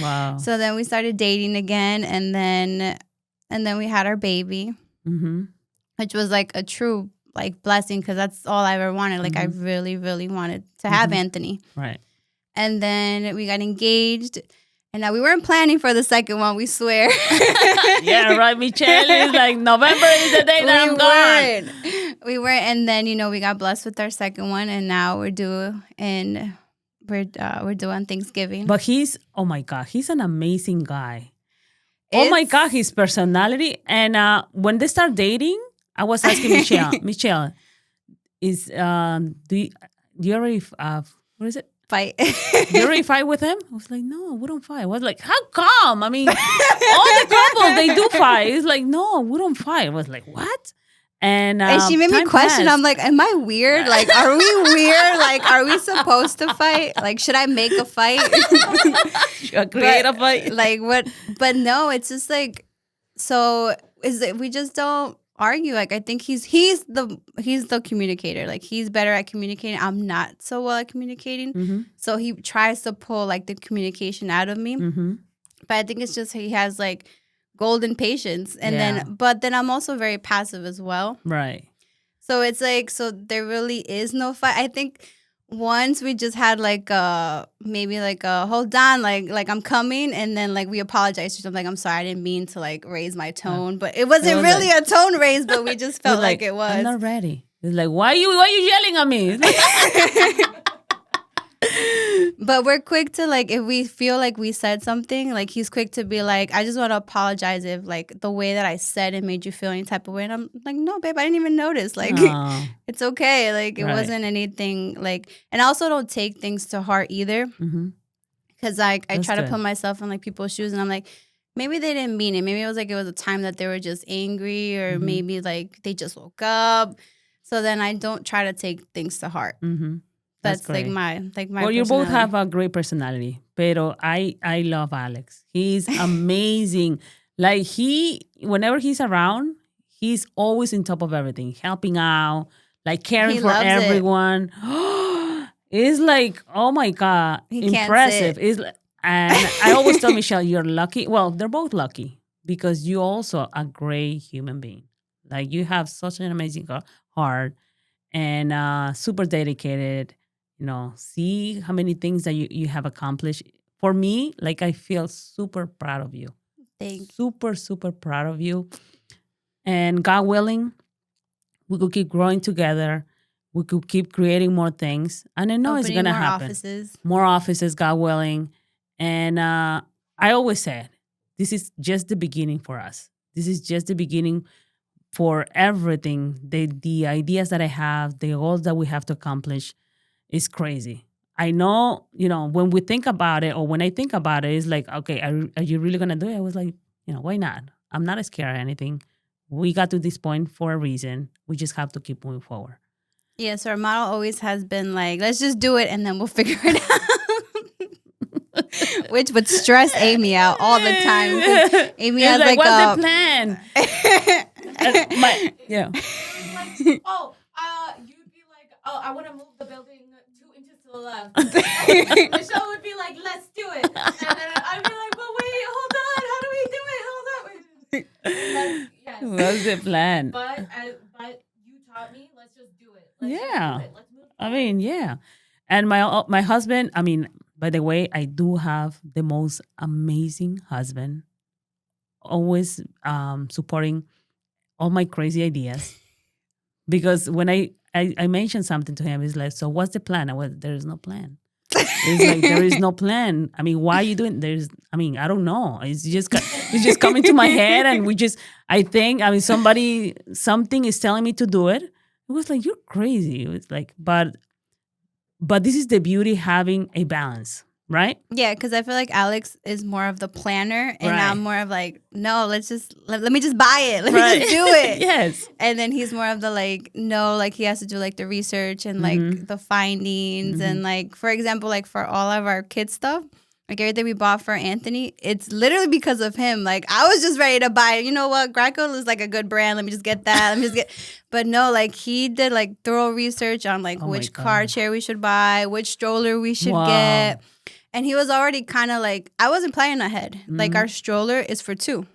Wow. So then we started dating again, and then we had our baby, which was like a true like blessing because that's all I ever wanted. Like I really, really wanted to have Anthony. Right. And then we got engaged. And now we weren't planning for the second one, we swear. Yeah, right, Michelle. Is like November is the day that I'm gone. We weren't. And then, we got blessed with our second one, and now we're due on Thanksgiving. But oh my God, he's an amazing guy. Oh my God, his personality. And when they start dating, I was asking Michelle, is do you already what is it? Fight. You already fight with him? I was like, no, we don't fight. I was like, how come? I mean, all the couples, they do fight. It's like, no, we don't fight. I was like, what? And she made me question. passed. I'm like, am I weird? Like, are we weird? Like, are we supposed to fight? Like, should I make a fight? Create a fight. Like, what? But no, it's just like, we just don't argue. Like, I think he's the communicator. Like, he's better at communicating. I'm not so well at communicating. So he tries to pull like the communication out of me. But I think it's just he has like golden patience, and but then I'm also very passive as well. Right. So it's like, there really is no fight. I think once we just had like maybe like hold on, like I'm coming, and then like we apologized or something. Like, I'm sorry, I didn't mean to like raise my tone, but it wasn't really a tone raise, but we just felt like it was. I'm not ready. It's like, why are you yelling at me? But we're quick to like, if we feel like we said something, like he's quick to be like, I just want to apologize if like the way that I said it made you feel any type of way. And I'm like, no, babe, I didn't even notice. Like, it's okay. Like, it wasn't anything like, and I also don't take things to heart either. Because like I try to put myself in like people's shoes, and I'm like, maybe they didn't mean it. Maybe it was like, it was a time that they were just angry, or maybe like they just woke up. So then I don't try to take things to heart. That's like my well, you both have a great personality. Pero I love Alex. He's amazing. Like, whenever he's around, he's always on top of everything, helping out, like caring for everyone. It's like, oh my God, impressive. And I always tell Michelle, you're lucky. Well, they're both lucky because you also a great human being. Like, you have such an amazing heart and super dedicated. See how many things that you have accomplished. For me, like, I feel super proud of you. Thanks. Super, super proud of you. And God willing, we could keep growing together. We could keep creating more things. And I know it's going to happen. More offices, God willing. And I always said, this is just the beginning for us. This is just the beginning for everything. The ideas that I have, the goals that we have to accomplish, is crazy. I know, when we think about it, or when I think about it, it's like, okay, are you really gonna do it? I was like, why not? I'm not scared of anything. We got to this point for a reason. We just have to keep moving forward. Yeah, so our model always has been like, let's just do it and then we'll figure it out. Which would stress Amy out all the time. 'Cause Amy It's has like, like what's a the plan? Yeah. Like, oh, you'd be like, oh, I want to move the building 2 inches to the left. And Michelle would be like, let's do it. And then I'd be like, but wait, hold on. How do we do it? Hold on. Yes. What's the plan? But you taught me, let's just do it. Let's Yeah. just do it. Let's move I mean, yeah. And my husband, I mean, by the way, I do have the most amazing husband, always supporting all my crazy ideas. Because when I mentioned something to him, he's like, so what's the plan? I was, there is no plan. It's like, there is no plan. I mean, why are you doing I don't know. It's just coming to my head, and something is telling me to do it. It was like, you're crazy. It was like, but this is the beauty, having a balance, right? Yeah, because I feel like Alex is more of the planner, and Right. I'm more of like, no, let me just buy it. Let Right. me just do it. Yes. And then he's more of the like, no, like he has to do like the research and like the findings. And like, for example, like for all of our kids stuff, like everything we bought for Anthony, it's literally because of him. Like I was just ready to buy, you know what, Graco is like a good brand. Let me just get that. But no, like he did like thorough research on like Oh my which God. car chair we should buy, which stroller we should Wow. get. And he was already kind of like, I wasn't planning ahead. Like our stroller is for 2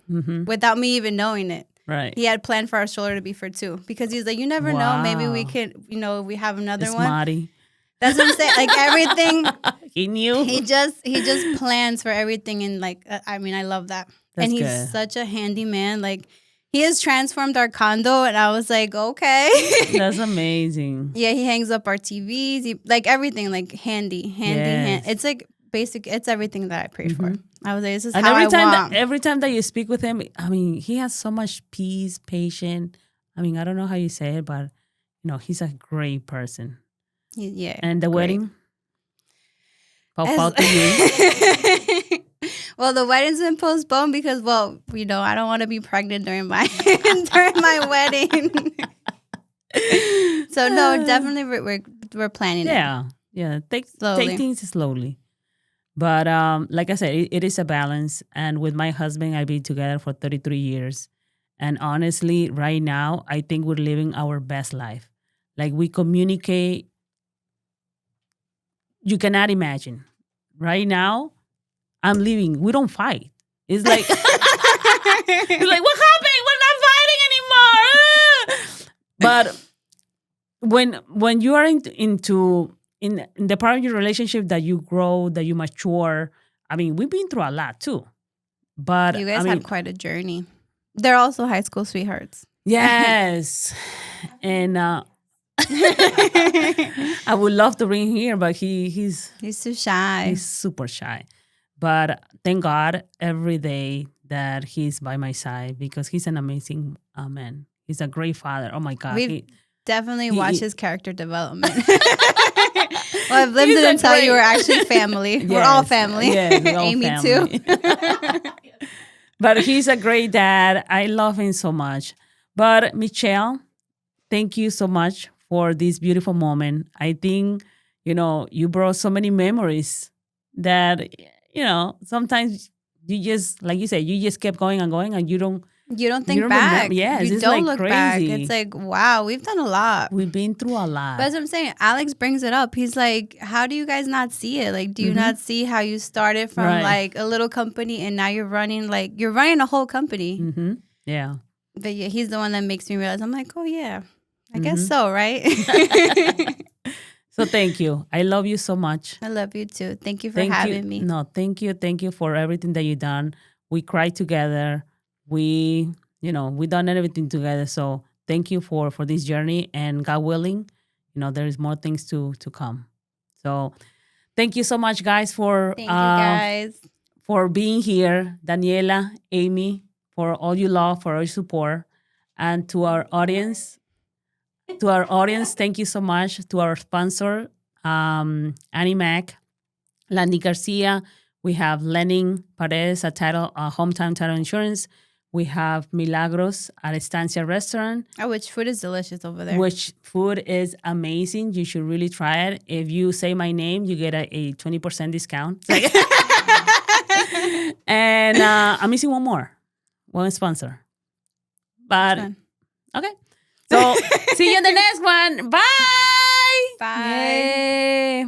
without me even knowing it. Right. He had planned for our stroller to be for 2 because he's like, you never know. Maybe we Wow. could, we have another It's one. Marty. That's what I'm saying. Like everything, He knew. he just plans for everything. And like, I mean, I love that. That's and he's good. such a handy man. Like he has transformed our condo. And I was like, okay. That's amazing. Yeah, he hangs up our TVs. Like everything, like handy. Yes. It's like basic. It's everything that I prayed for. I was like, this is And how I every want. every time that you speak with him, I mean, he has so much peace, patience. I mean, I don't know how you say it, but he's a great person. Yeah. And the great. wedding, As- pau to you. Well, the wedding's been postponed because, I don't want to be pregnant during my during my wedding. So no, definitely we're planning it. Yeah. Take Slowly. things slowly. But like I said, it is a balance. And with my husband, I've been together for 33 years. And honestly, right now, I think we're living our best life. Like we communicate. You cannot imagine. Right now, I'm leaving. We don't fight. It's like, it's like, what happened? We're not fighting anymore. But when you are in the part of your relationship that you grow, that you mature, I mean, we've been through a lot too. But You guys I mean, had quite a journey. They're also high school sweethearts. yes. And I would love to bring him here, but he's too shy. he's super shy. But thank God every day that he's by my side, because he's an amazing man. He's a great father. Oh my God. We've definitely he- watched his character development. Well, if Lim He's a didn't tell you, we're great- actually family. We're all Yes, family. yes, we're all Amy family. too. But he's a great dad. I love him so much. But Michelle, thank you so much for this beautiful moment. I think, you brought so many memories that, sometimes you just, like you said, you just kept going and going, and you don't think don't back. remember. Yes, you it's don't like look back. crazy. It's like, wow, we've done a lot. We've been through a lot. But as I'm saying, Alex brings it up. He's like, how do you guys not see it? Like, do you not see how you started from Right. like a little company and now you're running a whole company? Mm-hmm. Yeah. But yeah, he's the one that makes me realize. I'm like, oh yeah, I guess so, right? So thank you. I love you so much. I love you too. Thank you for Thank having you. me. No, thank you. Thank you for everything that you done. We cried together. We done everything together. So thank you for this journey. And God willing, there is more things to come. So thank you so much, guys, for Thank you guys. for being here. Daniela, Amy, for all your love, for all your support. And to our audience, thank you so much. To our sponsor, Annie Mac, Landy Garcia. We have Lenin Perez at Hometown Title Insurance. We have Milagros at Estancia Restaurant. Oh, which food is delicious over there. Which food is amazing. You should really try it. If you say my name, you get a 20% discount. And I'm missing one sponsor. But, okay. So, see you in the next one. Bye. Bye. Yay.